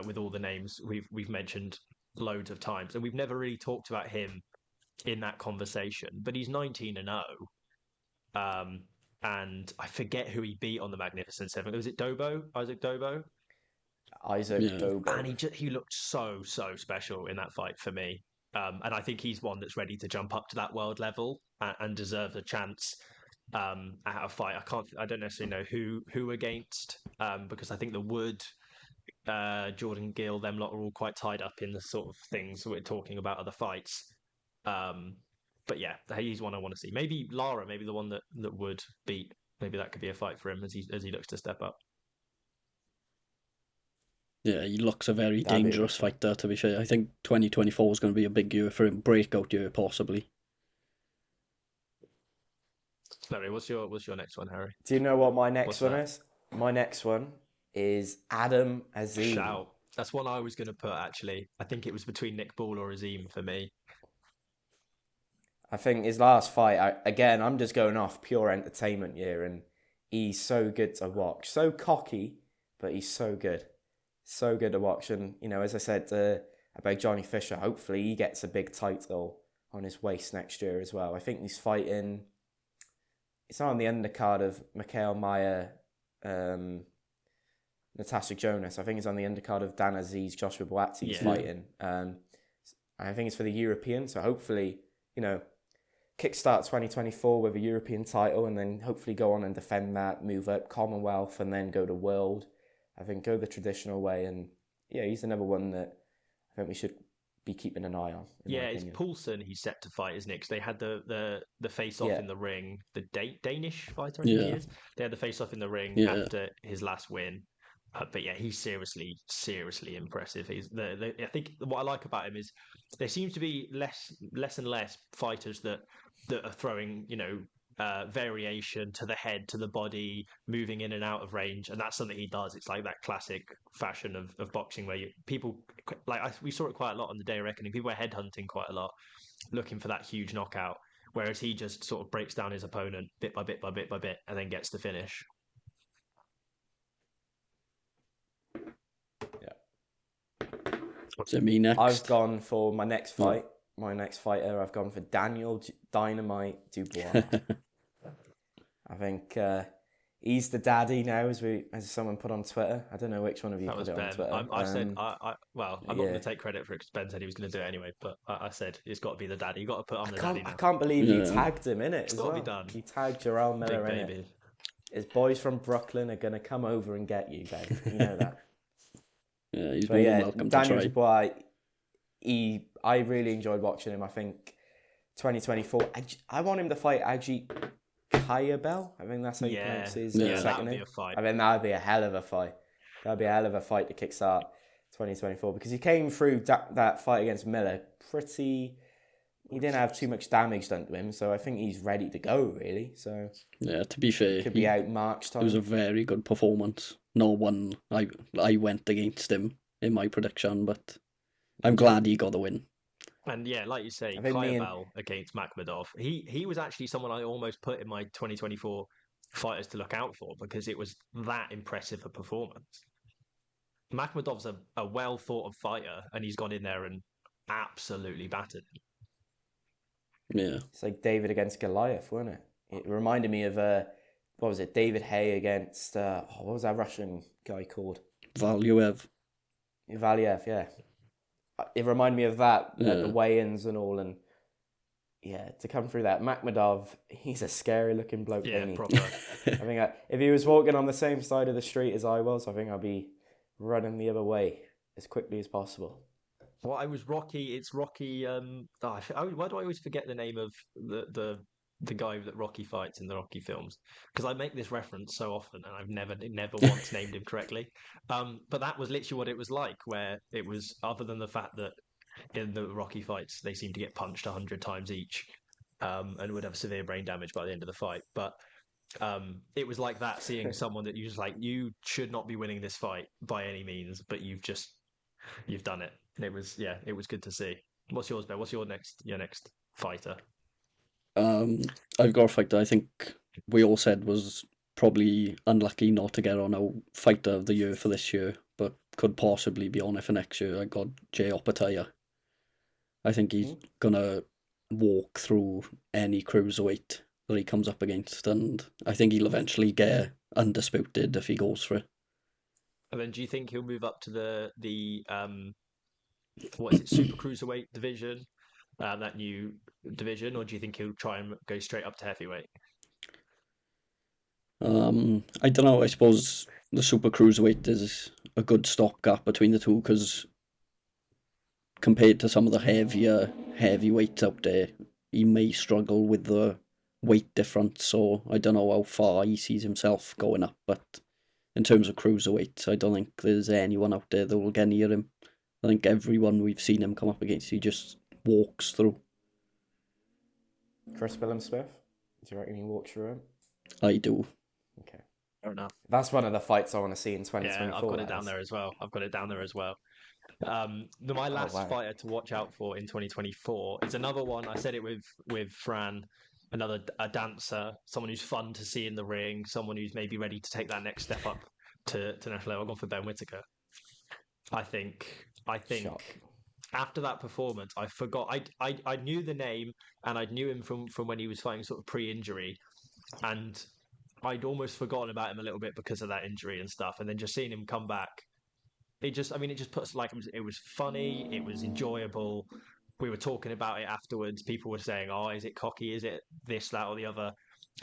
with all the names we've mentioned loads of times, and we've never really talked about him in that conversation. But he's 19-0, and I forget who he beat on the Magnificent Seven. Was it Dobo? Isaac Dobo? Isaac Dobo. And he looked so special in that fight for me. And I think he's one that's ready to jump up to that world level and deserves a chance at a fight. I don't necessarily know who against, because I think the Wood, Jordan Gill, them lot are all quite tied up in the sort of things we're talking about other fights. But yeah, he's one I want to see. Maybe Lara, maybe the one that Wood beat. Maybe that could be a fight for him as he looks to step up. Yeah, he looks a very dangerous fighter, to be fair. I think 2024 is going to be a big year for him, breakout year possibly. Larry, what's your next one, Harry? Do you know what my next one is? My next one is Adam Azim. Shout. That's one I was going to put, actually. I think it was between Nick Ball or Azim for me. I think his last fight, again, I'm just going off pure entertainment here, and he's so good to watch. So cocky, but he's so good. So good to watch. And, as I said about Johnny Fisher, hopefully he gets a big title on his waist next year as well. I think he's fighting... It's not on the undercard of Mikhail Mayer, Natasha Jonas. I think it's on the undercard of Dan Aziz, Joshua Buatsi he's fighting. I think it's for the European. So hopefully, kickstart 2024 with a European title and then hopefully go on and defend that, move up Commonwealth and then go to World. I think go the traditional way. And yeah, he's another one that I think we should be keeping an eye on. Yeah, it's Poulsen he's set to fight, isn't it? Because they had the face-off in the ring. The Danish fighter, I think he is. They had the face-off in the ring after his last win. But yeah, he's seriously impressive. I think what I like about him is there seems to be less and less fighters that are throwing, variation to the head, to the body, moving in and out of range, and that's something he does. It's like that classic fashion of boxing where we saw it quite a lot on the Day of Reckoning. People were headhunting quite a lot, looking for that huge knockout, whereas he just sort of breaks down his opponent bit by bit, and then gets the finish. What's it me next? I've gone for my next fight. My next fighter, I've gone for Daniel Dynamite Dubois. I think he's the daddy now, as someone put on Twitter. I don't know which one of you put it on Twitter. I said, I'm not going to take credit for it because Ben said he was going to do it anyway, but I said it's got to be the daddy. You got to put on the daddy now. I can't believe you tagged him in it. It's got to be done. You tagged Jarrell Miller in it. His boys from Brooklyn are going to come over and get you, Ben. You know that. Yeah, he's more than welcome to try. Daniel Dubois, I really enjoyed watching him. I think 2024, I want him to fight Ajit Kayabel. I think that's how you pronounce his second name. I mean, that would be a hell of a fight. That would be a hell of a fight to kickstart 2024 because he came through that fight against Miller he didn't have too much damage done to him, so I think he's ready to go, really. So yeah, to be fair, could be out March time. It was a very good performance. No one I went against him in my prediction, but I'm glad he got the win. And yeah, like you say, Kayabel against Makhmudov. He was actually someone I almost put in my 2024 fighters to look out for because it was that impressive a performance. Makhmudov's a well thought of fighter, and he's gone in there and absolutely battered him. Yeah, it's like David against Goliath, wasn't it? It reminded me of what was it? David Hay against what was that Russian guy called? Valiev, yeah. It reminded me of that, the weigh-ins and all, and yeah, to come through that. Makhmadov, he's a scary looking bloke, Yeah, ain't he? proper. I think if he was walking on the same side of the street as I was, I think I'd be running the other way as quickly as possible. Well, I was Rocky. It's Rocky. Why do I always forget the name of the guy that Rocky fights in the Rocky films? Because I make this reference so often, and I've never once named him correctly. But that was literally what it was like, where it was other than the fact that in the Rocky fights they seem to get punched 100 times each, and would have severe brain damage by the end of the fight. But it was like that, seeing someone that you just like, you should not be winning this fight by any means, but you've done it. And it was good to see. What's yours, Ben? What's your next fighter? I've got a fighter I think we all said was probably unlucky not to get on our fighter of the year for this year, but could possibly be on it for next year. I got Jay Opataya. I think he's gonna walk through any cruiserweight that he comes up against, and I think he'll eventually get undisputed if he goes for it. And then do you think he'll move up to the what is it, super cruiserweight division, that new division, or do you think he'll try and go straight up to heavyweight? I don't know. I suppose the super cruiserweight is a good stopgap between the two because compared to some of the heavier heavyweights out there, he may struggle with the weight difference. So I don't know how far he sees himself going up. But in terms of cruiserweights, I don't think there's anyone out there that will get near him. I think everyone we've seen him come up against, he just walks through. Chris Smith, do you reckon he walks through him? I do. Okay. Fair enough. That's one of the fights I want to see in 2024. Yeah, I've got it down there as well. My last fighter to watch out for in 2024 is another one. I said it with Fran, a dancer, someone who's fun to see in the ring, someone who's maybe ready to take that next step up to national level. I've gone for Ben Whittaker. I think Shock. After that performance, I forgot. I knew the name and I knew him from when he was fighting sort of pre-injury, and I'd almost forgotten about him a little bit because of that injury and stuff. And then just seeing him come back, it just puts like it was funny, it was enjoyable. We were talking about it afterwards. People were saying, "Oh, is it cocky? Is it this, that, or the other?"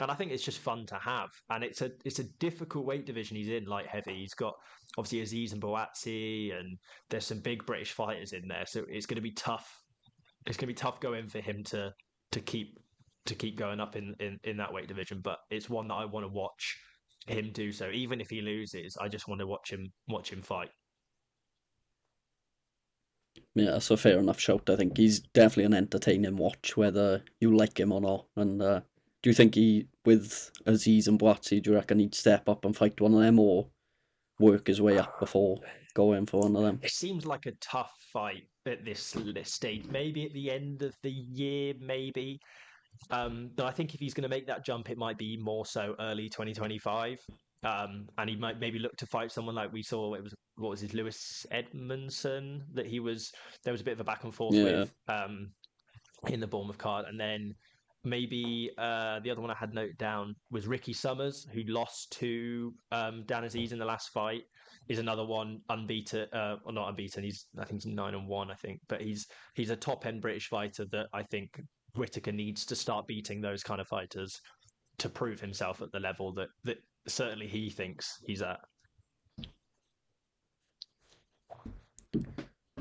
And I think it's just fun to have. And it's a difficult weight division he's in, light heavy. He's got obviously Aziz and Boatsi, and there's some big British fighters in there. So it's going to be tough. It's going to be tough going for him to keep going up in that weight division. But it's one that I want to watch him do. So even if he loses, I just want to watch him fight. Yeah, that's a fair enough shout. I think he's definitely an entertaining watch, whether you like him or not. And do you think with Aziz and Boatsi, do you reckon he'd step up and fight one of them, or work his way up before going for one of them? It seems like a tough fight at this stage. Maybe at the end of the year, maybe. But I think if he's going to make that jump, it might be more so early 2025. And he might maybe look to fight someone like we saw. It was what was his Lewis Edmondson that there was a bit of a back and forth with in the Bournemouth card, and then maybe the other one I had noted down was Ricky Summers, who lost to Dan Aziz in the last fight. Is another one unbeaten, or not unbeaten. I think he's 9-1. I think, but he's a top end British fighter that I think Whittaker needs to start beating those kind of fighters to prove himself at the level that certainly he thinks he's at.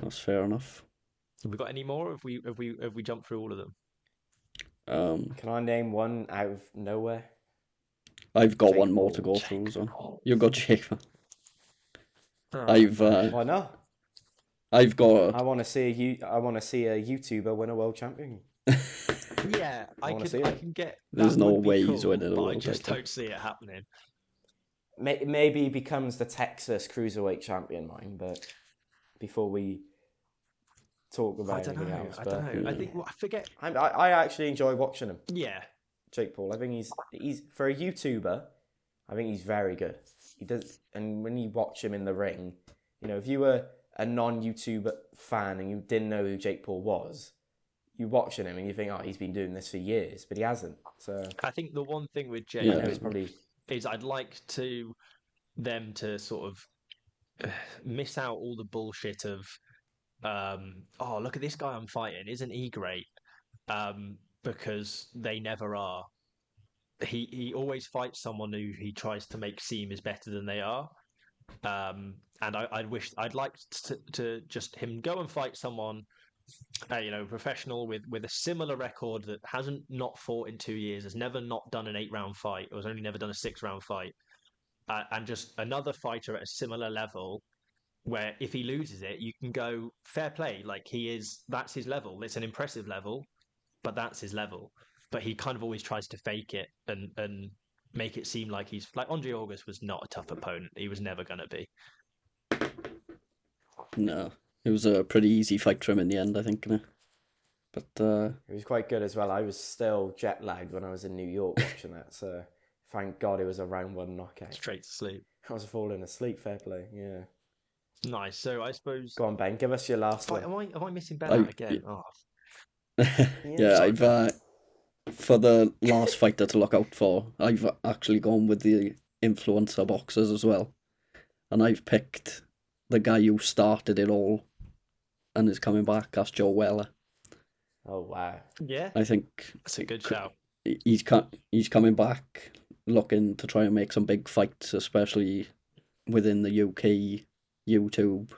That's fair enough. Have we got any more? Have we jumped through all of them? Can I name one out of nowhere? I've got one more to go through. So you've got Jake. Why not? I've got. I want to see a YouTuber win a world champion. Yeah, I can get. There's no way he's winning a world. I just don't see it happening. Maybe he becomes the Texas cruiserweight champion, but before we talk about anything else, I don't know. I forget. I actually enjoy watching him. Yeah, Jake Paul. I think he's for a YouTuber. I think he's very good. He does, and when you watch him in the ring, if you were a non-YouTuber fan and you didn't know who Jake Paul was, you watching him and you think, oh, he's been doing this for years, but he hasn't. So I think the one thing with Jake is I'd like them to sort of miss out all the bullshit of, oh, look at this guy I'm fighting, isn't he great? But because they never are. He always fights someone who he tries to make seem is better than they are. And I'd like to just him go and fight someone, professional with a similar record that hasn't not fought in 2 years, has never not done an 8-round fight, or has only never done a 6-round fight, and just another fighter at a similar level. Where if he loses it, you can go fair play. Like that's his level. It's an impressive level, but that's his level. But he kind of always tries to fake it and make it seem like he's like Andre August was not a tough opponent. He was never going to be. No, it was a pretty easy fight for him in the end, I think. But It was quite good as well. I was still jet lagged when I was in New York watching that, so thank God it was a round 1 knockout. Straight to sleep. I was falling asleep. Fair play. Yeah. Nice. So I suppose. Go on, Ben. Give us your last one. Am I missing Ben out again? Oh. Yeah, I've for the last fighter to look out for, I've actually gone with the influencer boxers as well, and I've picked the guy who started it all and is coming back. That's Joe Weller. Oh wow! Yeah, I think that's a good shout. He's coming back, looking to try and make some big fights, especially within the UK YouTube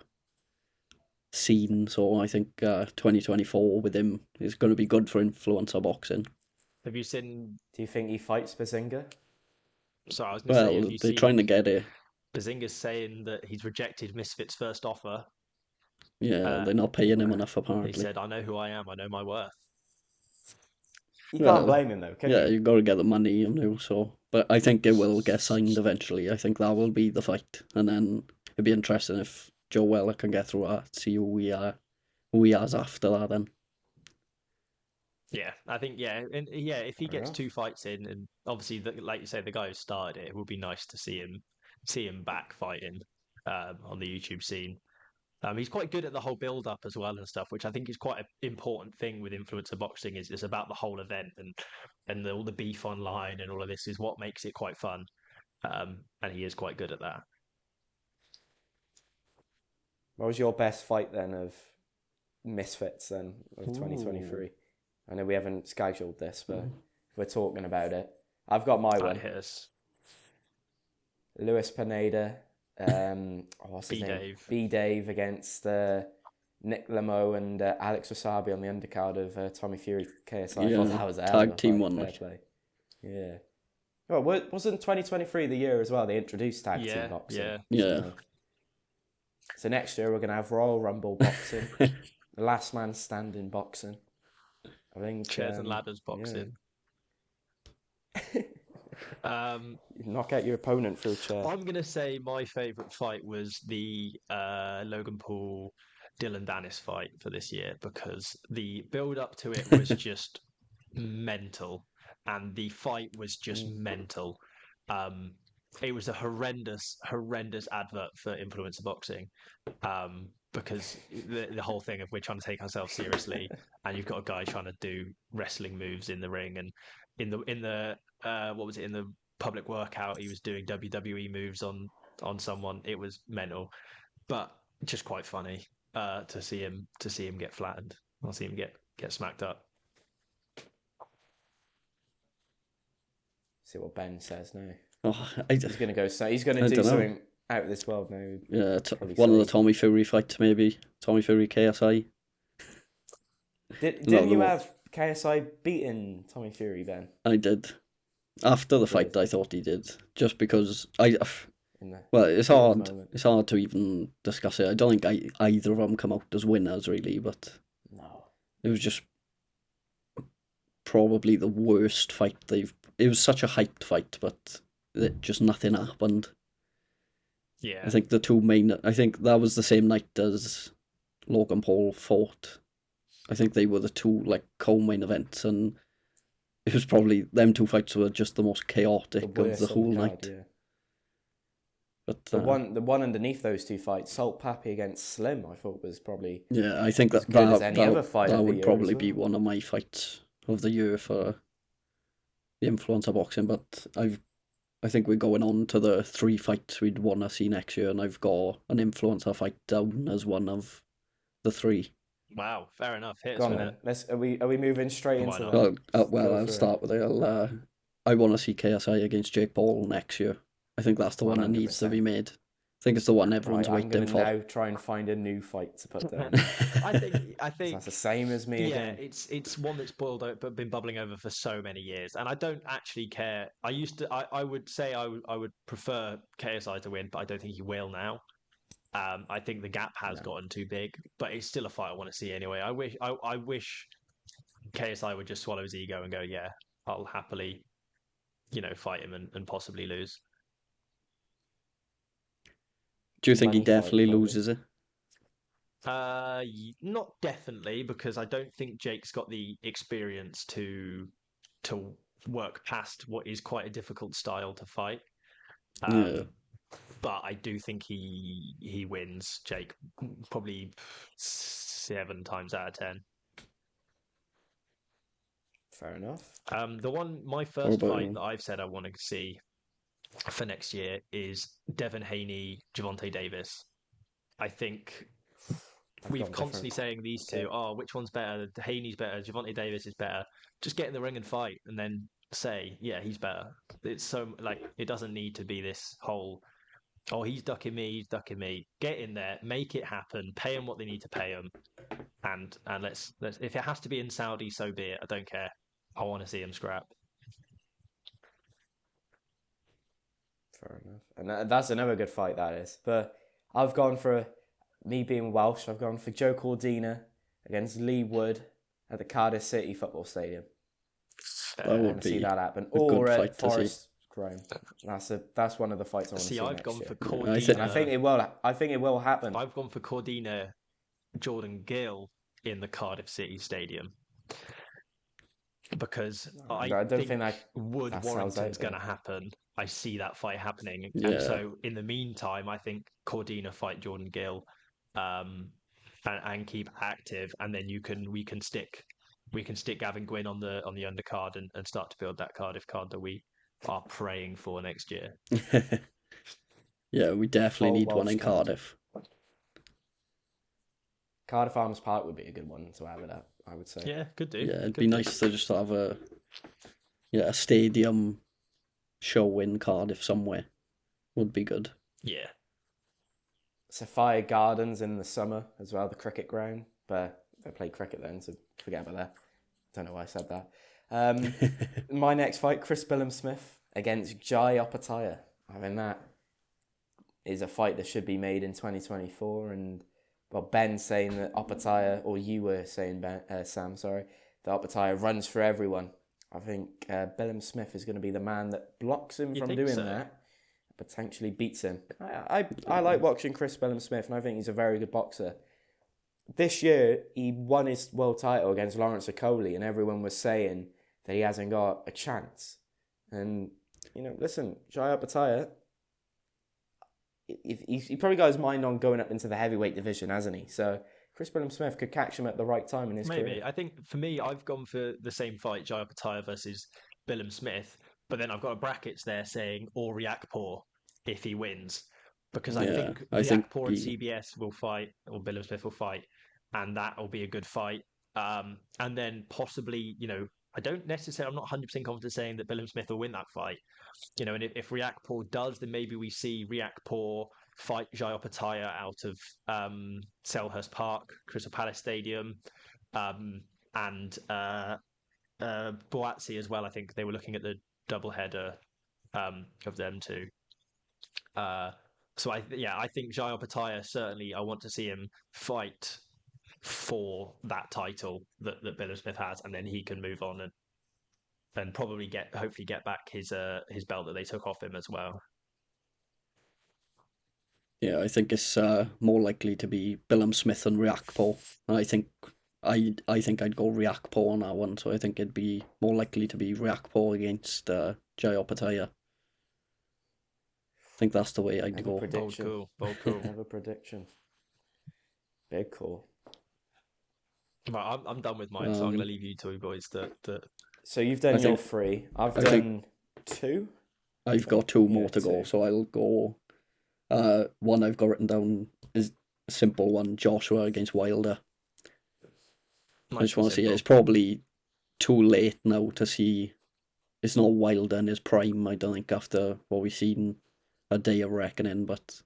scene. So I think 2024 with him is going to be good for influencer boxing. Have you seen? Do you think he fights Bazinga? Sorry, I was going to say. Well, they're trying to get it. Bazinga's saying that he's rejected Misfit's first offer. Yeah, they're not paying him enough, apparently. He said, I know who I am, I know my worth. You can't blame him, though, can you? Yeah, you've got to get the money, so... But I think it will get signed eventually. I think that will be the fight. And then it'd be interesting if Joe Weller can get through that, see who he has after that then. Yeah, I think, if he gets 2 fights in, and obviously, like you say, the guy who started it would be nice to see him back fighting on the YouTube scene. He's quite good at the whole build-up as well and stuff, which I think is quite an important thing with influencer boxing. Is about the whole event and all the beef online and all of this is what makes it quite fun. And he is quite good at that. What was your best fight then of Misfits then of 2023? I know we haven't scheduled this, but if we're talking about it, I've got my one. Luis Pineda. What's his name? B-Dave against Nick Lemo and Alex Wasabi on the undercard of Tommy Fury KSI. Yeah, I thought that was a tag team one. Play. Yeah. Well, wasn't 2023 the year as well? They introduced tag team boxing. Yeah. So next year we're going to have Royal Rumble boxing, the last man standing boxing. I think chairs and ladders boxing. Knock out your opponent through a chair. I'm going to say my favourite fight was the Logan Paul Dylan Dennis fight for this year, because the build up to it was just mental, and the fight was just mental. It was a horrendous advert for influencer boxing, because the whole thing of we're trying to take ourselves seriously, and you've got a guy trying to do wrestling moves in the ring, and in the public workout he was doing WWE moves on someone. It was mental, but just quite funny to see him get flattened. I'll see him get smacked up. See what Ben says now. Oh, he's going to go. He's going to do something out of this world now. Yeah, one of the Tommy Fury fights, maybe Tommy Fury KSI. Didn't you have KSI beating Tommy Fury, Ben? I did. After the fight, I thought he did, just because it's hard. It's hard to even discuss it. I don't think either of them come out as winners, really. But no, it was just probably the worst fight they've. It was such a hyped fight, but just nothing happened. Yeah, I think the two main. I think that was the same night as Logan Paul fought. I think they were the two co-main events, and it was probably them two fights were just the most chaotic of the whole night. Yeah. But the one underneath those two fights, Salt Pappy against Slim, I thought was probably I think that would probably be one of my fights of the year for the influencer boxing. But I think we're going on to the 3 fights we'd want to see next year, and I've got an influencer fight down as one of the 3. Wow, fair enough. Hit Go us on with then. it. Are we moving straight Why into not? that? Well, Go I'll for it. start with it. I want to see KSI against Jake Paul next year. I think that's the one that needs to be 100%. made. I think it's the one everyone's Right, I'm waiting gonna for. now try and find a new fight to put down. I 'Cause think that's the same as me yeah, again. it's one that's boiled over, but been bubbling over for so many years, and I don't actually care. I would say I would prefer KSI to win, but I don't think he will now. I think the gap has No. gotten too big, but it's still a fight I want to see anyway. I wish KSI would just swallow his ego and go, yeah, I'll happily, fight him and possibly lose. Do you think he Money fight, definitely probably. loses it? Not definitely, because I don't think Jake's got the experience to work past what is quite a difficult style to fight. Yeah. But I do think he wins Jake probably 7 times out of 10. Fair enough. My What first about fight you? that I've said I want to see for next year is Devin Haney, Gervonta Davis. I think I've we've got constantly different. saying these two, which one's better? Haney's better, Gervonta Davis is better. Just get in the ring and fight, and then say, yeah, he's better. It's so it doesn't need to be this whole, oh, he's ducking me, he's ducking me. Get in there, make it happen, pay them what they need to pay them, and let's if it has to be in Saudi, so be it. I don't care. I want to see him scrap. Fair enough. And that's another good fight, that is. But I've gone for, me being Welsh, I've gone for Joe Cordina against Lee Wood at the Cardiff City Football Stadium. That I would want to see be that happen. a good Or fight at to see. Forest Grime. That's one of the fights I want to See, see I've next gone year. for Yeah, Cordina. And I think it will happen. I've gone for Cordina, Jordan Gill in the Cardiff City Stadium because I don't think think Wood that sells Warrington's out going to there. happen. I see that fight happening, Yeah. and so in the meantime, I think Cordina fight Jordan Gill, and keep active, and then we can stick Gavin Gwynn on the undercard and start to build that Cardiff card that we are praying for next year. Yeah, we definitely Full need one Welsh in card. Cardiff. Cardiff Arms Park would be a good one to have it at, I would say. Yeah, could do. Yeah, it'd Could be do. nice to just have a stadium show in Cardiff somewhere. Would be good. Yeah. Sapphire Gardens in the summer as well, the cricket ground. But I play cricket then, so forget about that. Don't know why I said that. My next fight, Chris Billam-Smith against Jai Opetaia. I mean, that is a fight that should be made in 2024. And, well, Ben's saying that Opetaia, or you were saying, Sam, sorry, that Opetaia runs for everyone. I think Billam-Smith is going to be the man that blocks him You from think doing so? that. Potentially beats him. I like watching Chris Billam-Smith, and I think he's a very good boxer. This year, he won his world title against Lawrence Okoli, and everyone was saying that he hasn't got a chance. And, listen, Jai Opetaia, he probably got his mind on going up into the heavyweight division, hasn't he? So Chris Billam-Smith could catch him at the right time in his Maybe. career. I think for me, I've gone for the same fight, Jai Opetaia versus Billam-Smith, but then I've got a brackets there saying or Riakporhe if he wins, because I think Riakporhe and CBS will fight, or Billam-Smith will fight, and that will be a good fight. And then possibly, I don't necessarily, I'm not 100% confident saying that Billam-Smith will win that fight. And if Riakporhe does, then maybe we see Riakporhe fight Jai Opetaia out of Selhurst Park, Crystal Palace Stadium, and Boatsi as well. I think they were looking at the double header of them too. So I think Jai Opetaia, certainly I want to see him fight for that title that Billam-Smith has, and then he can move on and probably hopefully get back his belt that they took off him as well. Yeah, I think it's more likely to be Billam-Smith and Riakporhe. I think I'd go Riakporhe on that one, so I think it'd be more likely to be Riakporhe against Jai Opetaia. I think that's the way I'd go. Prediction. Bold cool. Have a prediction. Big call. Right, I'm done with mine, so I'm going to leave you two boys to. So you've done your three. I've done two. I've got two more to go, so I'll go. One I've got written down is a simple one: Joshua against Wilder. I just and want to see it. simple. It's probably too late now to see. It's not Wilder in his prime, I don't think, after what we've seen a day of reckoning, but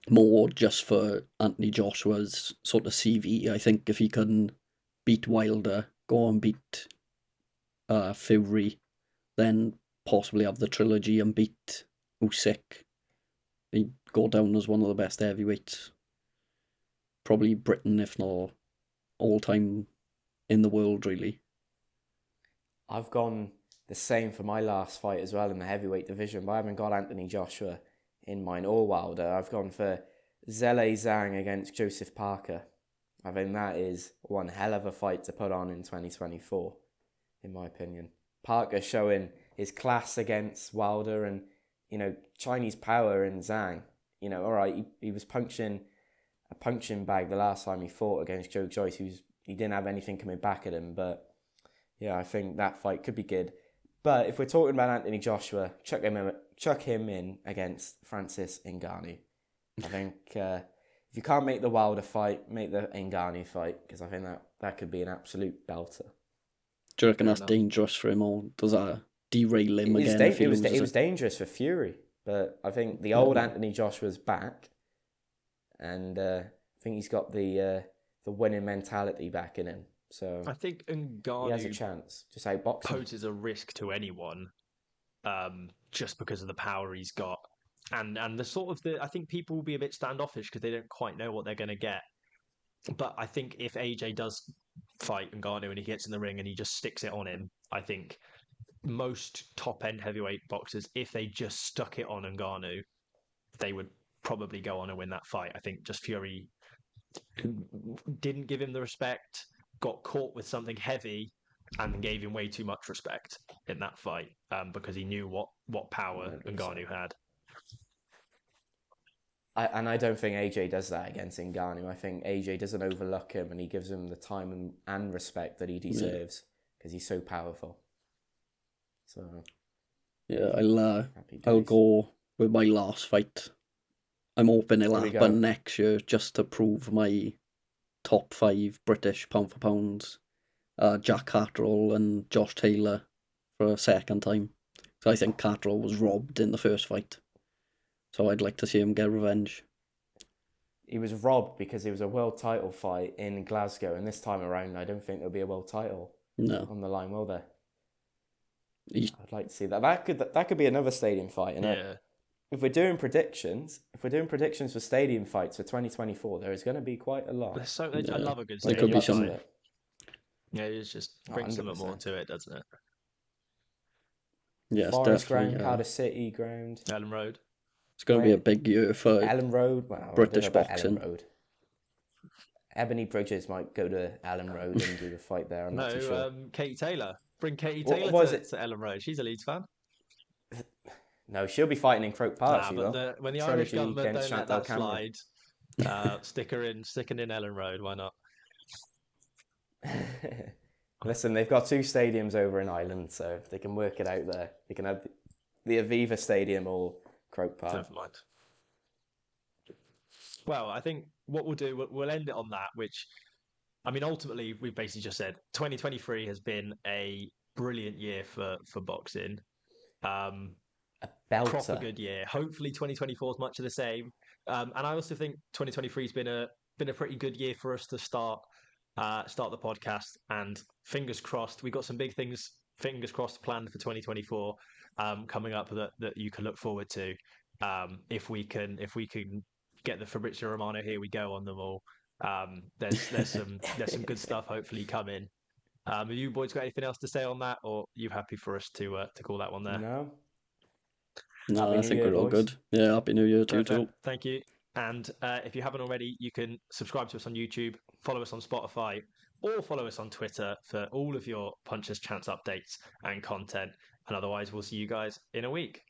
more just for Anthony Joshua's sort of CV. I think if he can beat Wilder, go and beat Fury, then possibly have the trilogy and beat Usyk, he'd go down as one of the best heavyweights. Probably Britain, if not all time in the world, really. I've gone the same for my last fight as well in the heavyweight division, but I haven't got Anthony Joshua in mine or Wilder. I've gone for Zhale Zhang against Joseph Parker. I think that is one hell of a fight to put on in 2024, in my opinion. Parker showing his class against Wilder and, Chinese power in Zhang. All right, he was punching a punching bag the last time he fought against Joe Joyce. He didn't have anything coming back at him, but yeah, I think that fight could be good. But if we're talking about Anthony Joshua, chuck him in against Francis Ngannou. I think if you can't make the Wilder fight, make the Ngannou fight, because I think that could be an absolute belter. Do you reckon that's dangerous for him, or does that derail him again? It was dangerous for Fury, but I think the old Anthony Joshua's back, and I think he's got the winning mentality back in him. So I think Ngannou he has a chance. Just outbox him. poses a risk to anyone, just because of the power he's got, and I think people will be a bit standoffish because they don't quite know what they're going to get. But I think if AJ does fight Ngannou and he gets in the ring and he just sticks it on him, I think most top end heavyweight boxers, if they just stuck it on Ngannou, they would probably go on and win that fight. I think just Fury didn't give him the respect, got caught with something heavy, and gave him way too much respect in that fight because he knew what power 100%. Ngannou had. I don't think AJ does that against Ngannou. I think AJ doesn't overlook him and he gives him the time and respect that he deserves because he's so powerful. So yeah, I'll go with my last fight. I'm hoping it'll happen next year just to prove my top 5 British pound for pounds. Jack Catterall and Josh Taylor for a second time. So I think Catterall was robbed in the first fight. So I'd like to see him get revenge. He was robbed because it was a world title fight in Glasgow, and this time around I don't think there'll be a world title on the line, will there? I'd like to see that. That could be another stadium fight, innit? Yeah. If we're doing predictions for stadium fights for 2024, there is going to be quite a lot. I love a good There stadium could be fight. some. Yeah, it just brings something more to it, doesn't it? Yes, Forest definitely. Ground, Cardiff City Ground. Ellen Road. It's going to be a big year for Ellen Road. Wow, British I don't know about boxing. Ellen Road. Ebony Bridges might go to Ellen Road and do the fight there. I'm not too sure. Katie Taylor. Bring Katie What Taylor was to Ellen Road. She's a Leeds fan. No, she'll be fighting in Croke Park. But when the Irish government don't let that slide, sticking in Ellen Road, why not? Listen, they've got 2 stadiums over in Ireland, so if they can work it out there, they can have the Aviva Stadium or Croke Park. Never mind. Well, I think what we'll do, we'll end it on that, which, I mean, ultimately, we've basically just said 2023 has been a brilliant year for boxing. A belter. Proper good year. Hopefully 2024 is much of the same. And I also think 2023 has been a pretty good year for us to start the podcast, and fingers crossed, we've got some big things, fingers crossed, planned for 2024 coming up that you can look forward to. If we can get the Fabrizio Romano Here We Go on them all, there's some good stuff hopefully coming. Have you boys got anything else to say on that, or are you happy for us to call that one there? No, I think we're all good. Yeah, Happy New Year to you too. Thank you. And if you haven't already, you can subscribe to us on YouTube, follow us on Spotify, or follow us on Twitter for all of your Puncher's Chance updates and content. And otherwise, we'll see you guys in a week.